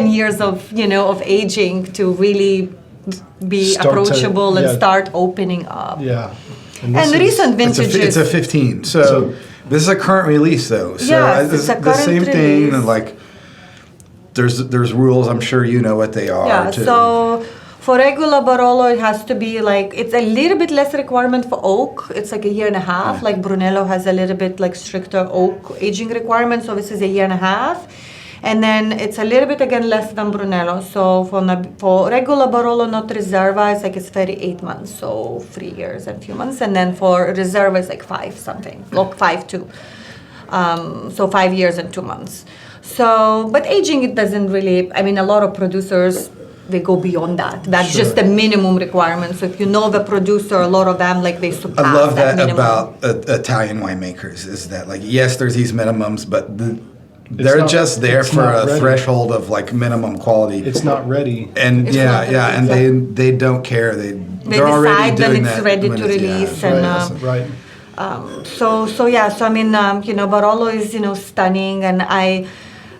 years of of aging to really be approachable and start opening up. Yeah, and recent vintages. It's a 15. So this is a current release, though. So yes, it's a current the same release. thing. And like, there's rules. I'm sure you know what they are. Yeah. So for regular Barolo, it has to be like, it's a little bit less requirement for oak. It's like 1.5 years. Like Brunello has a little bit like stricter oak aging requirement. So this is 1.5 years. And then it's a little bit again less than Brunello. So for regular Barolo, not Reserva, it's 38 months. So 3 years and a few months. And then for Reserva, it's like 5 something, like 5.2. So 5 years and 2 months. So, but aging, it doesn't really, I mean, a lot of producers, they go beyond that. That's just the minimum requirement. So if you know the producer, a lot of them, like, they surpass I love that minimum. about Italian winemakers, is that, like, yes, there's these minimums, but they're just there for a threshold of, like, minimum quality. It's not ready. And and they don't care. They're already doing that. They decide when it's ready to release. Right. So I mean, Barolo is, stunning, and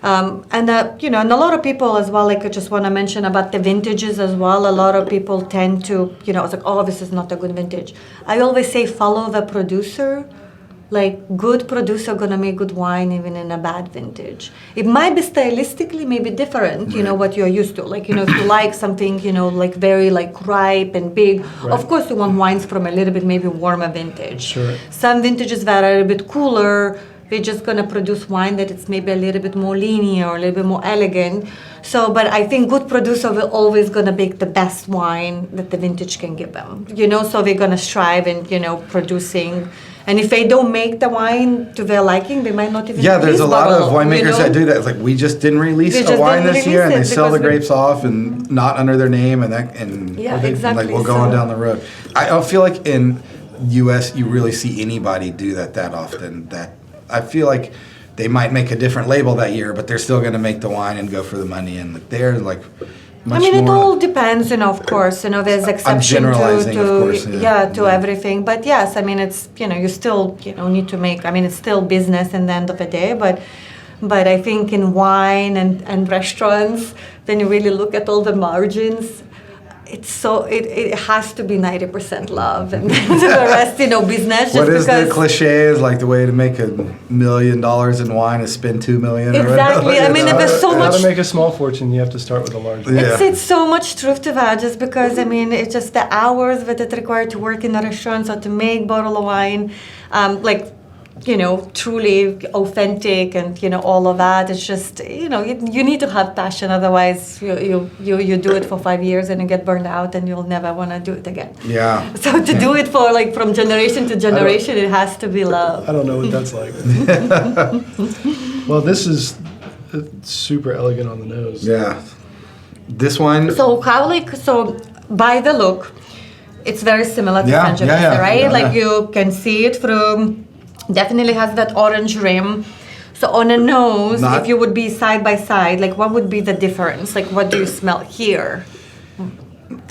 and a lot of people as well, like, I just want to mention about the vintages as well. A lot of people tend to, it's like, oh, this is not a good vintage. I always say follow the producer. Like, good producer gonna make good wine even in a bad vintage. It might be stylistically maybe different, what you're used to. Like, if you like something, like very like ripe and big, of course you want wines from a little bit maybe warmer vintage. Sure. Some vintages that are a bit cooler, they're just gonna produce wine that it's maybe a little bit more linear or a little bit more elegant. So, but I think good producer will always gonna make the best wine that the vintage can give them. So they're gonna strive in, producing. And if they don't make the wine to their liking, they might not even release there's a lot of winemakers that do that. It's like, we just didn't release a wine this year, and they sell the grapes off and not under their name, exactly. Like, we'll go on down the road. I feel like in U.S. you really see anybody do that often. That I feel like they might make a different label that year, but they're still going to make the wine and go for the money, and they're like. It all depends, of course, there's exception to everything. But yes, I mean, it's, you still, need to make, it's still business in the end of the day. But I think in wine and restaurants, then you really look at all the margins. It has to be 90% love, and the rest, business. What is the cliche? Is like the way to make $1 million in wine is spend $2 million. Exactly. I mean, there's so much. How to make a small fortune, you have to start with a large one. It's so much truth to that, just because it's just the hours that it required to work in a restaurant or to make bottle of wine, like. truly authentic and, all of that. It's just, you need to have passion. Otherwise, you do it for 5 years and you get burned out and you'll never want to do it again. Yeah. So to do it for from generation to generation, it has to be love. I don't know what that's like. Well, this is super elegant on the nose. Yeah. This wine. So by the look, it's very similar to Sangiovese, right? You can see it through. Definitely has that orange rim. So on a nose, if you would be side by side, what would be the difference? What do you smell here?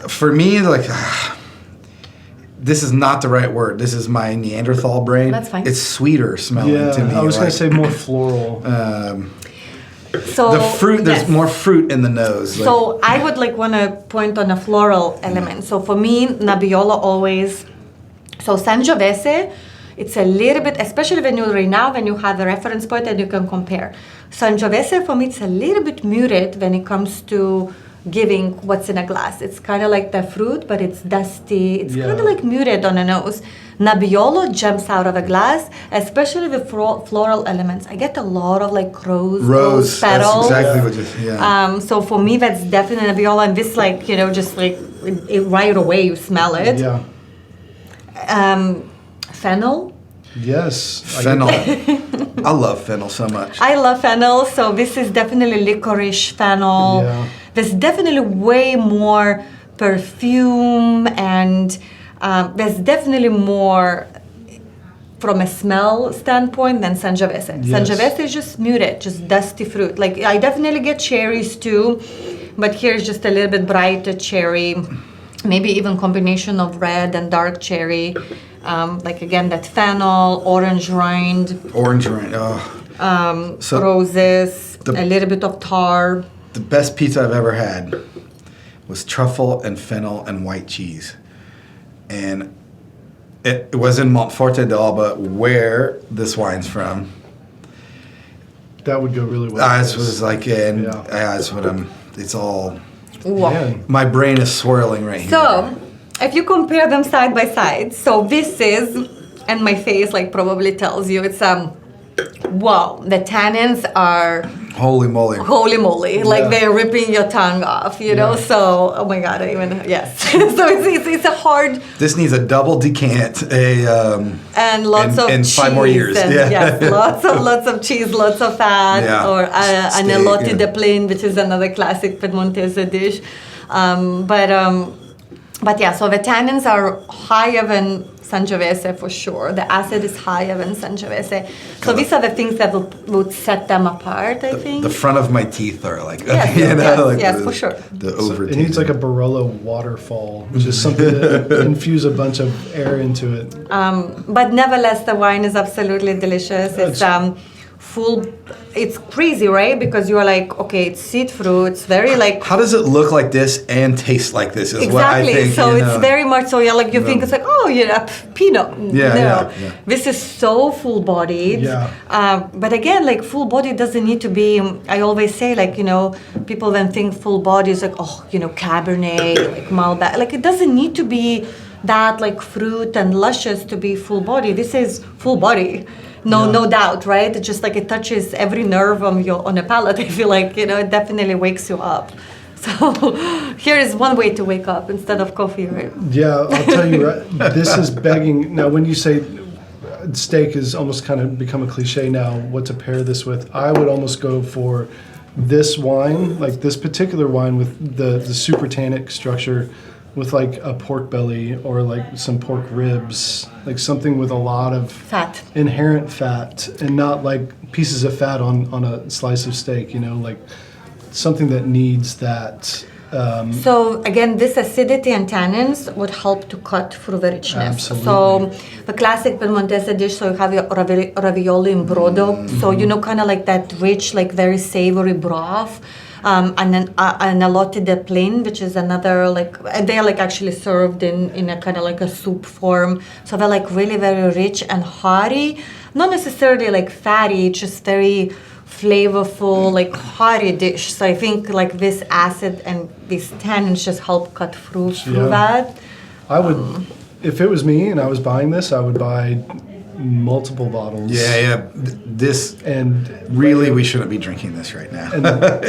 For me, this is not the right word. This is my Neanderthal brain. That's fine. It's sweeter smelling to me. I was going to say more floral. So the fruit, there's more fruit in the nose. So I would want to point on a floral element. So for me, Nebbiolo always. So Sangiovese. It's a little bit, especially when you have a reference point and you can compare. Sangiovese, for me, it's a little bit muted when it comes to giving what's in a glass. It's kind of like the fruit, but it's dusty. It's kind of muted on the nose. Nebbiolo jumps out of a glass, especially with floral elements. I get a lot of rose petals. That's exactly what So for me, that's definitely Nebbiolo. And this right away you smell it. Yeah. Fennel. Yes. Fennel. I love fennel so much. I love fennel. So this is definitely licorice fennel. Yeah. There's definitely way more perfume and there's definitely more from a smell standpoint than Sangiovese. Yes. Sangiovese is just muted, just dusty fruit. I definitely get cherries too, but here's just a little bit brighter cherry, maybe even combination of red and dark cherry. Again, that fennel, orange rind. Orange rind, roses, a little bit of tar. The best pizza I've ever had was truffle and fennel and white cheese. And it was in Monteforte d'Alba, where this wine's from. That would go really well. This was that's what it's all. Wow. My brain is swirling right here. So, if you compare them side by side, so this is, and my face probably tells you, it's wow, the tannins are holy moly. They're ripping your tongue off, so oh my god, yes. So it's a hard. This needs a double decant, and lots of cheese. 5 more years. Yes, lots of cheese, lots of fat, or an elote de plain, which is another classic Piedmontese dish. But yeah, so the tannins are higher than Sangiovese for sure. The acid is higher than Sangiovese. So these are the things that would set them apart, I think. The front of my teeth are yes, for sure. The over it needs a Barolo waterfall, which is something to infuse a bunch of air into it. But nevertheless, the wine is absolutely delicious. It's full. It's crazy, right? Because you're okay, it's see-through. It's very How does it look like this and taste like this? Is exactly. What I think. So it's very much so. You think it's Pinot. Yeah. This is so full-bodied. Yeah. But again, full body doesn't need to be. I always say, people then think full body is Cabernet, Malbec. It doesn't need to be that fruit and luscious to be full body. This is full body. No doubt, right? It's just it touches every nerve on a palate. I feel it definitely wakes you up. So here is one way to wake up instead of coffee, right? Yeah, I'll tell you, this is begging. Now, when you say steak is almost kind of become a cliche now, what to pair this with, I would almost go for this wine, this particular wine with the super tannic structure, with a pork belly or some pork ribs, something with a lot of fat, inherent fat, and not pieces of fat on a slice of steak, something that needs that. So again, this acidity and tannins would help to cut through the richness. Absolutely. So the classic Piedmontese dish, so you have your ravioli in brodo, so kind of that rich, very savory broth. And then an elote de plain, which is another they are actually served in a kind of a soup form. So they're really very rich and hearty, not necessarily fatty, just very flavorful, hearty dish. So I think this acid and these tannins just help cut through that. I would, if it was me and I was buying this, I would buy multiple bottles. This And really, we shouldn't be drinking this right now.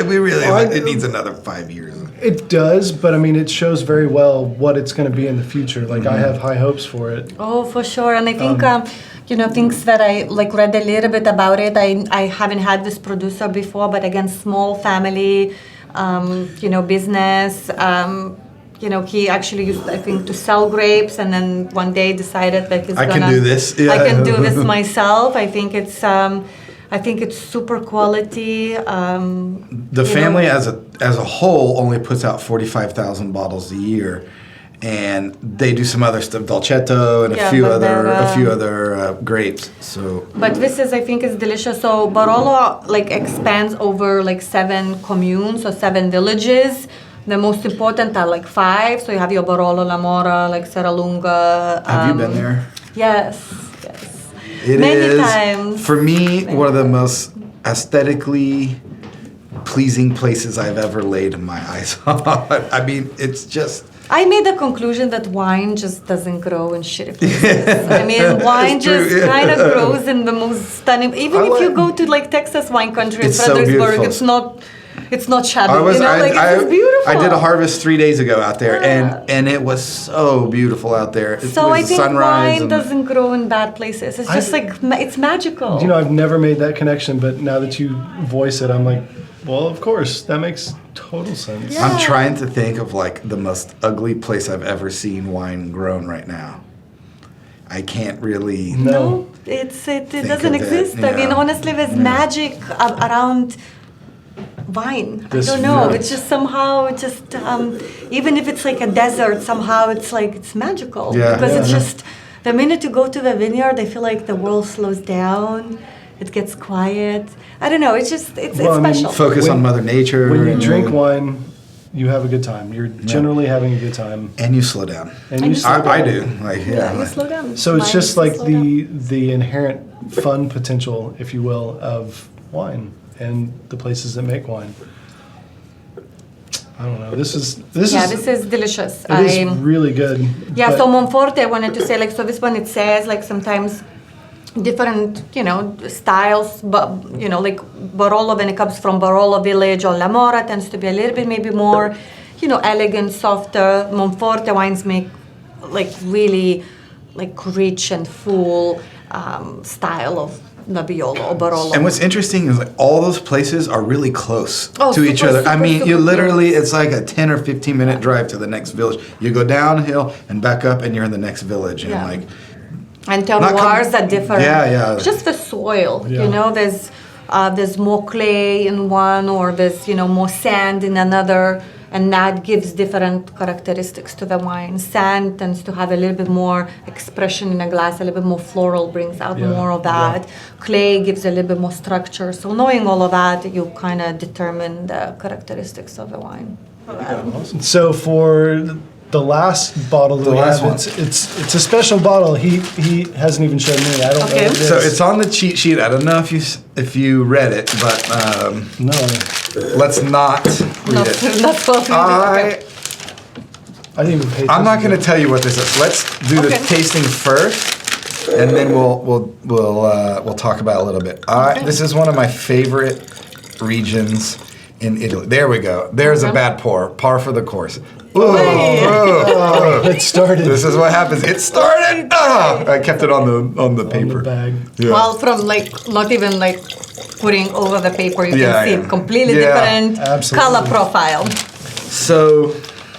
We really, it needs another 5 years. It does, but I mean, it shows very well what it's going to be in the future. Like I have high hopes for it. Oh, for sure. And I think, things that I read a little bit about it. I haven't had this producer before, but again, small family, business. He actually used, I think, to sell grapes, and then one day decided that he's can do this. Yeah. I can do this myself. I think it's super quality. The family as a whole only puts out 45,000 bottles a year, and they do some other stuff, Dolcetto and a few other grapes. So, but this I think is delicious. So Barolo expands over 7 communes or 7 villages. The most important are 5. So you have your Barolo, La Mora, Serralunga. Have you been there? Yes. It Many is, times. for me, one of the most aesthetically pleasing places I've ever laid my eyes on. I mean, it's just... I made the conclusion that wine just doesn't grow in shitty places. I mean, wine just kind of grows in the most stunning... Even if you go to Texas wine country in Fredericksburg, it's not shabby. It's just beautiful. I did a harvest 3 days ago out there, and it was so beautiful out there. So I think wine doesn't grow in bad places. It's just it's magical. I've never made that connection, but now that you voice it, I'm like, well, of course, that makes total sense. Yeah. I'm trying to think of the most ugly place I've ever seen wine grown right now. I can't really. No, it doesn't exist. I mean, honestly, there's magic around wine. I don't know. It's just somehow, even if it's a desert, somehow it's magical. Yeah. Because it's just, the minute you go to the vineyard, I feel like the world slows down. It gets quiet. I don't know. It's special. Focus on Mother Nature. When you drink wine, you have a good time. You're generally having a good time. And you slow down. And you slow down. I do. You slow down. So it's just the inherent fun potential, if you will, of wine and the places that make wine. I don't know. This is delicious. It is really good. Yeah. So Monforte, I wanted to say so this one it says sometimes different styles, but Barolo, when it comes from Barolo village or La Mora, tends to be a little bit maybe more elegant, softer. Monforte wines make really rich and full style of Nebbiolo or Barolo. And what's interesting is all those places are really close to each super, other. super, I mean, super you literally, close. it's like a 10 or 15 minute drive to the next village. You go downhill and back up and you're in the next village. And and terroirs are different. Yeah. Just the soil, Yeah. there's more clay in one, or there's more sand in another, and that gives different characteristics to the wine. Sand tends to have a little bit more expression in a glass, a little bit more floral, brings out more of that. Yeah. Clay gives a little bit more structure. So knowing all of that, you kind of determine the characteristics of the wine. Awesome. So for the last bottle that we have, it's a special bottle. He hasn't even shown me. I don't know what it is. So it's on the cheat sheet. I don't know if you read it, but No. let's not read it. Not supposed to I didn't even pay I'm not attention going to tell you what this is. Let's do the tasting first, and then we'll talk about it a little bit. This is one of my favorite regions in Italy. There we go. There's a bad pour. Par for the course. It started. This is what happens. It started. I kept it on the paper. On the bag. Yeah. Well, from not even putting over the paper, you can see completely different color profile. So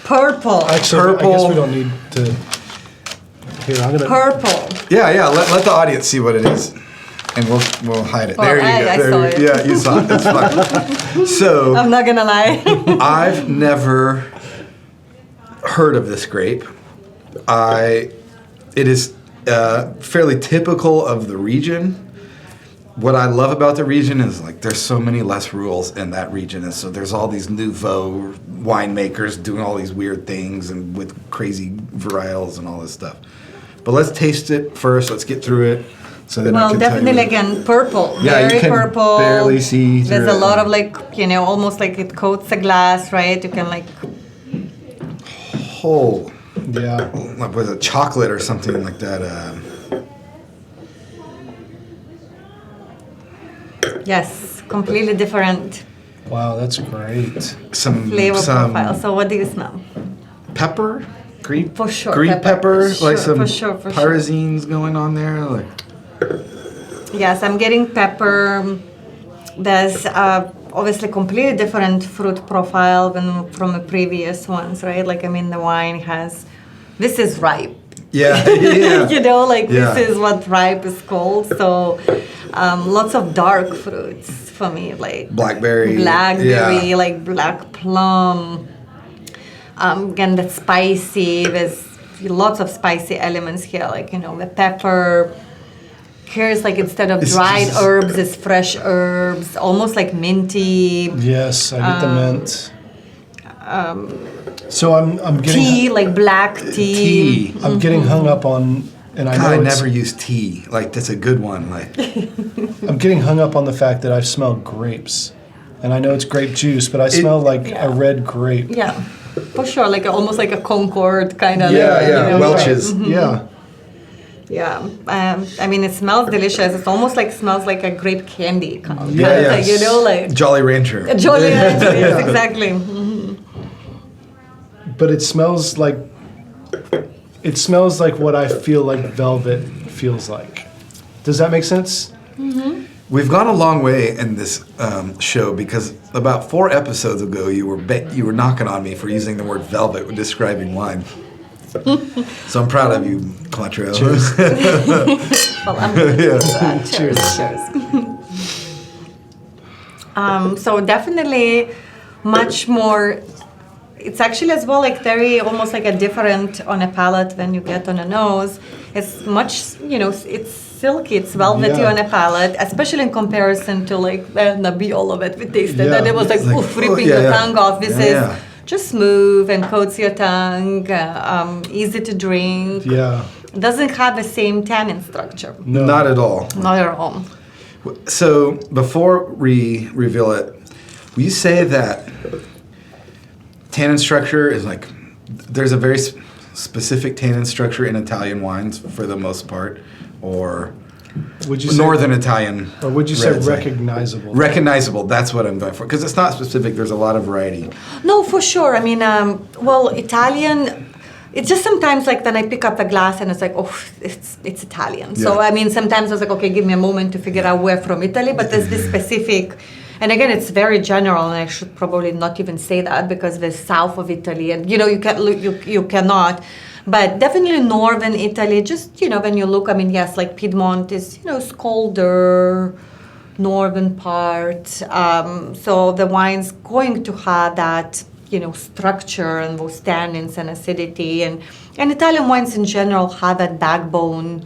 Purple. Actually, I guess we don't need to. Here, I'm gonna. Purple. yeah. Let the audience see what it is, and we'll hide it. There you go. I saw it. Yeah, you saw it. That's fine. So I'm not gonna lie. I've never heard of this grape. It is fairly typical of the region. What I love about the region is there's so many less rules in that region, and so there's all these nouveau winemakers doing all these weird things and with crazy varietals and all this stuff. But let's taste it first. Let's get through it. So then I can definitely tell you. again purple. Yeah, very you can purple. barely see through There's a it. lot of almost it coats the glass, right? You can Oh, Yeah. was it chocolate or something like that? Yes, completely different Wow, that's great. flavor profile. So what do you smell? Pepper, green For sure, green pepper. pepper, For like sure, some for sure, for sure. pyrazines going on there. Like, Yes, I'm getting pepper. There's obviously completely different fruit profile than from the previous ones, right? Like, I mean, the wine has, this is ripe. yeah, yeah. You know, like Yeah. this is what ripe is called. So lots of dark fruits for me, like Blackberry. blackberry, Yeah. like black plum. Again, the spicy. There's lots of spicy elements here, like the pepper. Here's like instead of It's dried just- herbs, it's fresh herbs, almost like minty. Yes, I get the mint. So I'm getting Tea, like black tea. I'm getting hung up on, and I God, know I it's, never use tea. Like, that's a good one. Like, I'm getting hung up on the fact that I've smelled grapes, and I know it's grape juice, but I smell like a red grape. Yeah, for sure, like almost like a Concord kind of. Welch's. Yeah. Yeah, I mean, it smells delicious. It almost like smells like a grape candy. Kind of, Yes. like Jolly Rancher. a Jolly Rancher. Yes, exactly. But it smells like what I feel like velvet feels like. Does that make sense? We've gone a long way in this show because about 4 episodes ago you were knocking on me for using the word velvet when describing wine. So I'm proud of you, Cuatro. Well, I'm going to do that. Cheers. So definitely much more. It's actually as well like very almost like a different on a palate than you get on a nose. It's much, it's silky, it's velvety Yeah. on a palate, especially in comparison to like the Nebbiolo that we tasted. Yeah. That it was like, It's like, oof, ripping yeah, your yeah. tongue off. This Yeah. is just smooth and coats your tongue, easy to drink. Yeah. Doesn't have the same tannin structure. No. Not at all. Not at all. So before we reveal it, will you say that tannin structure is like, there's a very specific tannin structure in Italian wines for the most part, or Would you say, Northern Italian? or would you say reds, like- recognizable? Recognizable, that's what I'm going for. Because it's not specific, there's a lot of variety. No, for sure. I mean, Italian. It's just sometimes like then I pick up a glass and it's like, oh, it's Italian. So Yeah. I mean, sometimes I was like, okay, give me a moment to figure out where from Italy. But there's this specific, and again, it's very general, and I should probably not even say that because the south of Italy, and you cannot. But definitely northern Italy, just, when you look, I mean, yes, like Piedmont is, is colder, northern part. So the wine's going to have that, structure and those tannins and acidity. And Italian wines in general have that backbone.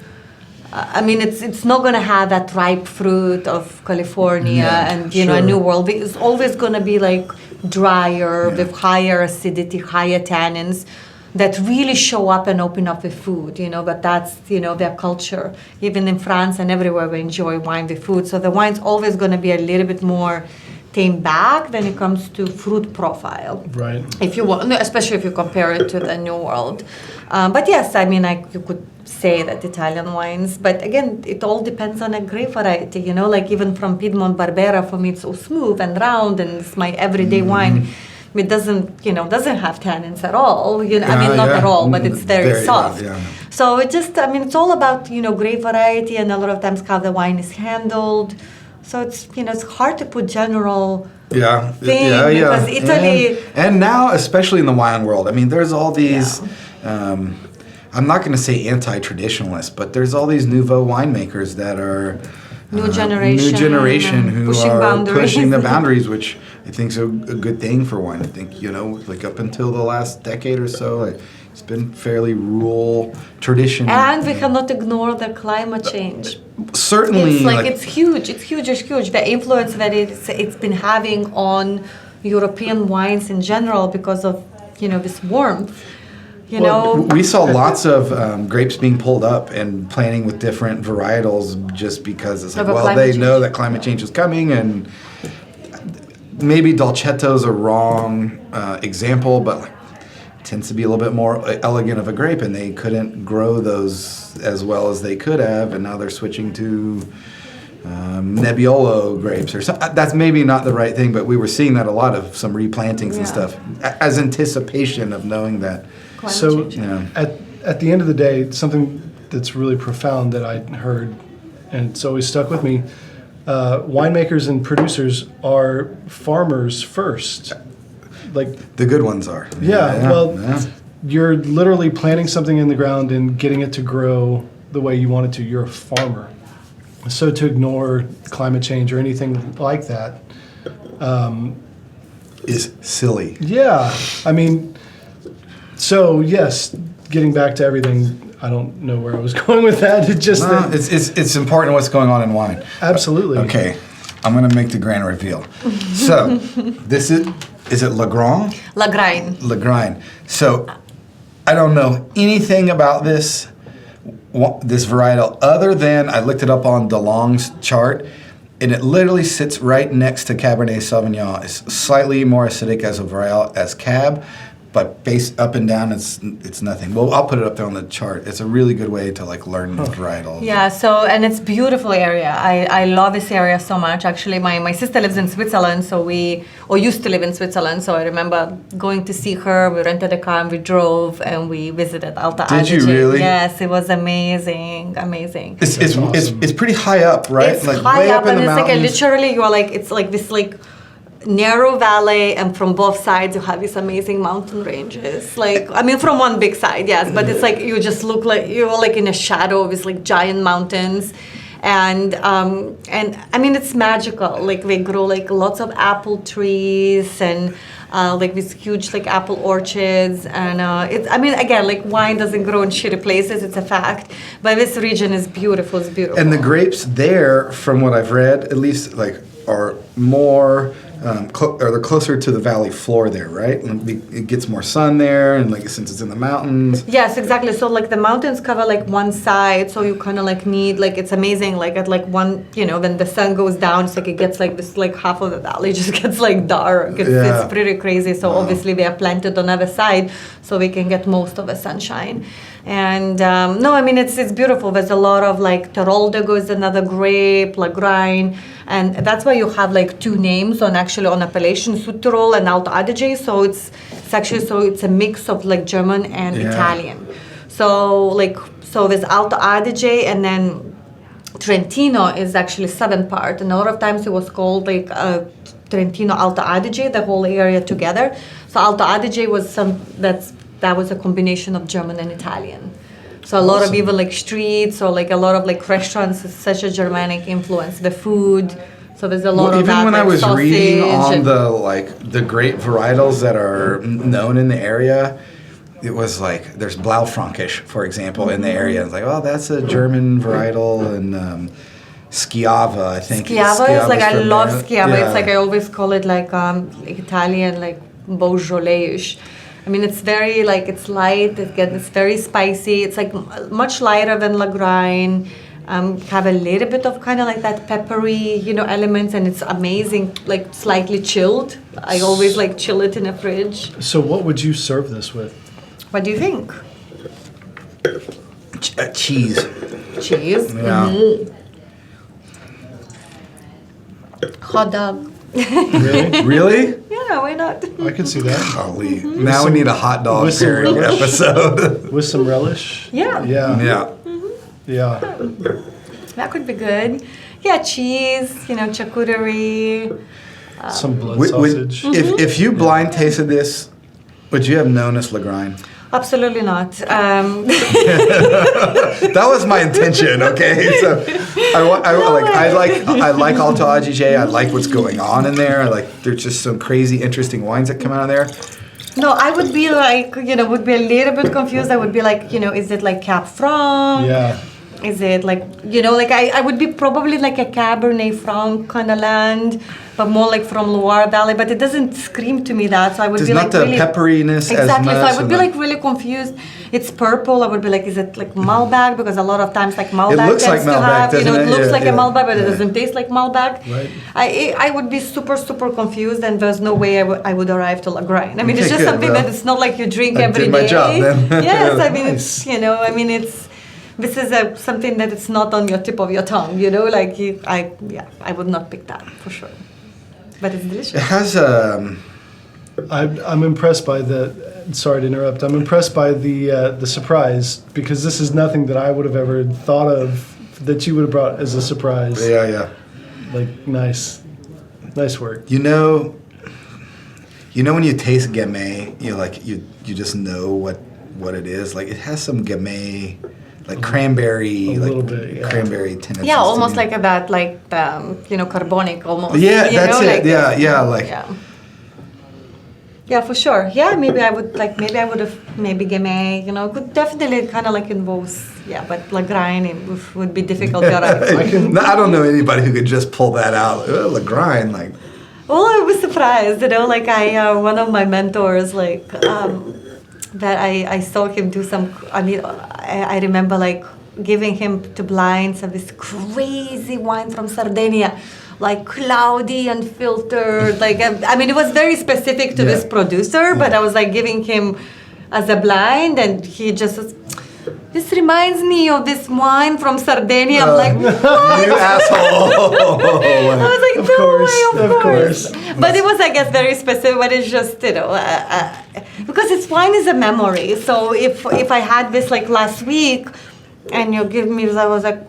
I mean, it's not going to have that ripe fruit of California and, sure. a New World. It's always going to be like drier with higher acidity, higher tannins that really show up and open up the food, but that's, their culture. Even in France and everywhere we enjoy wine with food. So the wine's always going to be a little bit more tamed back when it comes to fruit profile. Right. If you want, especially if you compare it to the New World. But yes, I mean, you could say that Italian wines, but again, it all depends on a grape variety, like even from Piedmont Barbera, for me, it's so smooth and round, and it's my everyday wine. It doesn't have tannins at all. I mean, not at all, but it's very soft. Yeah. So it just, it's all about, grape variety and a lot of times how the wine is handled. So it's, it's hard to put general thing because Italy... And now, especially in the wine world, I mean, there's all these... I'm not going to say anti-traditionalists, but there's all these nouveau winemakers that are New generation who pushing are boundaries. pushing the boundaries, which I think is a good thing for wine. I think, like up until the last decade or so, like, it's been fairly rural tradition. And we cannot ignore the climate change. Certainly. It's huge. It's huge. The influence that it's been having on European wines in general because of, this warmth. We saw lots of grapes being pulled up and planting with different varietals just because it's like, well, they know that climate change is coming, and maybe Dolcetto's a wrong example, but it tends to be a little bit more elegant of a grape, and they couldn't grow those as well as they could have, and now they're switching to Nebbiolo grapes or something. That's maybe not the right thing, but we were seeing that a lot of some replantings and stuff as anticipation of knowing that. So at the end of the day, something that's really profound that I heard, and it's always stuck with me, winemakers and producers are farmers first. Like the good ones are. You're literally planting something in the ground and getting it to grow the way you want it to. You're a farmer. So to ignore climate change or anything like that is silly. Yeah. I mean, so yes, getting back to everything, I don't know where I was going with that. It's important what's going on in wine. Absolutely. Okay, I'm going to make the grand reveal. So this is it Lagrange? Lagrange. So I don't know anything about this varietal other than I looked it up on DeLong's chart, and it literally sits right next to Cabernet Sauvignon. It's slightly more acidic as a varietal as Cab, but base up and down, it's nothing. Well, I'll put it up there on the chart. It's a really good way to learn varietals. Yeah. So and it's beautiful area. I love this area so much. Actually, my sister lives in Switzerland, or used to live in Switzerland. So I remember going to see her. We rented a car and we drove and we visited Alta Adige. Did you really? Yes, it was amazing. It's awesome. It's pretty high up, right? It's high way up, in and the it's mountains. literally it's like this narrow valley, and from both sides you have these amazing mountain ranges. From one big side, yes, but it's you just look like you're in a shadow of these giant mountains, and it's magical. They grow lots of apple trees and these huge apple orchards, and wine doesn't grow in shitty places. It's a fact, but this region is beautiful. It's beautiful. And the grapes there, from what I've read, at least are more. Or they're closer to the valley floor there, right? It gets more sun there, and since it's in the mountains. Yes, exactly. So the mountains cover one side, so you kind of need it's amazing. At one, when the sun goes down, it's it gets this half of the valley just gets dark. It's pretty crazy. So obviously they are planted on the other side, so we can get most of the sunshine. And it's beautiful. There's a lot of Teroldego is another grape, Lagrange, and that's why you have two names on appellation, Südtirol and Alto Adige. So it's a mix of German and Italian. So there's Alto Adige, and then Trentino is actually southern part, and a lot of times it was called Trentino Alto Adige, the whole area together. So Alto Adige was that was a combination of German and Italian. So a lot of even streets or a lot of restaurants is such a Germanic influence. The food, so there's a lot of that. Even when I was reading on and the grape varietals that are known in the area, it was there's Blaufränkisch, for example, in the area. It's that's a German varietal, and Schiava, I think. Schiava is I love Schiava. Yeah. It's I always call it Italian, Beaujolais-ish. It's very it's light. It's very spicy. It's much lighter than Lagrange. Have a little bit of kind of that peppery, elements, and it's amazing. Slightly chilled. I always chill it in a fridge. So what would you serve this with? What do you think? Cheese. Cheese. Yeah. Mm-hmm. Hot dog. Really? Really? Yeah, why not? I can see that. Golly. Now we need a hot dog with some pairing relish? episode. With some relish? Yeah. Yeah. Yeah. Yeah. That could be good. Yeah, cheese, charcuterie. Some blood sausage. If you blind tasted this, would you have known it's Lagrange? Absolutely not. That was my intention. Okay, so I like Alto Adige. I like what's going on in there. There's just some crazy, interesting wines that come out of there. No, I would be would be a little bit confused. I would be is it Cab Franc? Yeah. Is it I would be probably a Cabernet Franc kind of land, but more from Loire Valley. But it doesn't scream to me that, so I would be not the really pepperiness as exactly. much. So I would be really confused. It's purple. I would be is it Malbec? Because a lot of times Malbec looks tends like to Malbec, have doesn't it it? looks Yeah, like yeah. a Malbec, but it Yeah. doesn't taste like Malbec. Right. I would be super confused, and there's no way I would arrive to Lagrange. It's Okay, just good. something Well, that it's not you drink I every did my day. job then. Yes, Nice. it's this is something that it's not on your tip of your tongue, you know, like I would not pick that for sure. But it's delicious. It has I'm impressed by sorry to interrupt. I'm impressed by the surprise, because this is nothing that I would have ever thought of that you would have brought as a surprise. Yeah. Like, nice work. You know when you taste gamay, you just know what it is. Like, it has some gamay, like cranberry, little bit, yeah. Cranberry tendencies. Yeah, almost like that, carbonic almost. Yeah, you that's know, it. like Yeah. Yeah, for sure. Yeah, maybe I would have gamay, could definitely kind of like involves, but Lagrein would be difficult. I don't know anybody who could just pull that out. Lagrein, like. Well, I was surprised, like one of my mentors, that I saw him do some, I remember like giving him to blinds of this crazy wine from Sardinia, like cloudy and filtered, it was very specific to this producer, but I was like giving him as a blind, and he just was, this reminds me of this wine from Sardinia. I'm like, what? You asshole. I was like, Of no course, way, of course. course. But it was, I guess, very specific, but it's just, because wine is a memory. So if I had this like last week and you give me, I was like,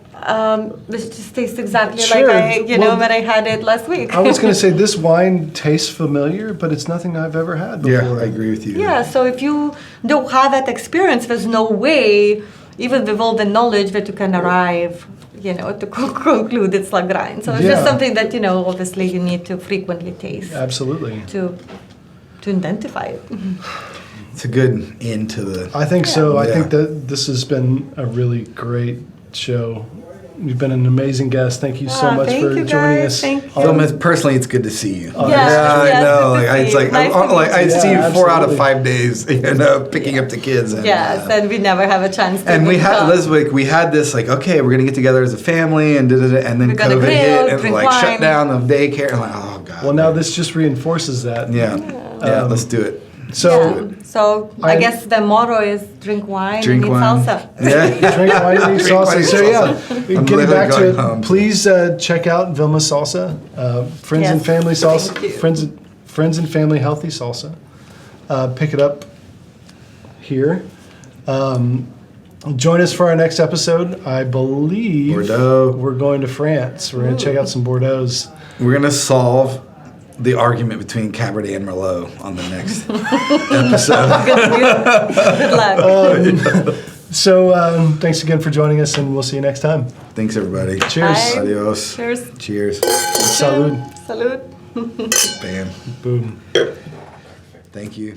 this just tastes exactly Sure. like when I had it last week. I was going to say, this wine tastes familiar, but it's nothing I've ever had before. Yeah, I agree with you. Yeah, so if you don't have that experience, there's no way, even with all the knowledge, that you can arrive, to conclude it's Lagrein. So it's just something that, obviously you need to frequently taste. Absolutely. To identify it. It's a good end to the. I think so. I Yeah. think that this has been a really great show. You've been an amazing guest. Thank you so much thank for you, joining guys. us. Thank you. Filma, personally, it's good to see you. Oh, I know. good to It's see you. like Nice to meet I you. see you Yeah, 4 out of absolutely. 5 days, picking up the kids. And, Yes, and we never have a chance to. And we had come. Elizabeth. We had this like, okay, we're gonna get together as a family, and and then We're gonna COVID grill, hit, and drink like wine. shut down of daycare. I'm like, oh god. Well, now this just reinforces that. Yeah. Let's do it. So, So I I'm- guess the motto is drink wine Drink and eat wine. salsa. Yeah. drink wine and eat Drink wine salsa. and So, salsa. I'm getting back to literally it, going home. please check out Vilma Salsa, Friends and Yes, Family Salsa, thank you. Friends and Family Healthy Salsa. Pick it up here. Join us for our next episode. I believe Bordeaux. we're going to France. We're going to check out some Bordeaux's. We're gonna solve the argument between Cabernet and Merlot on the next episode. Good luck. So thanks again for joining us, and we'll see you next time. Thanks, everybody. Cheers. Bye. Adios. Cheers. Cheers. Salud. Salud. Bam. Boom. Thank you.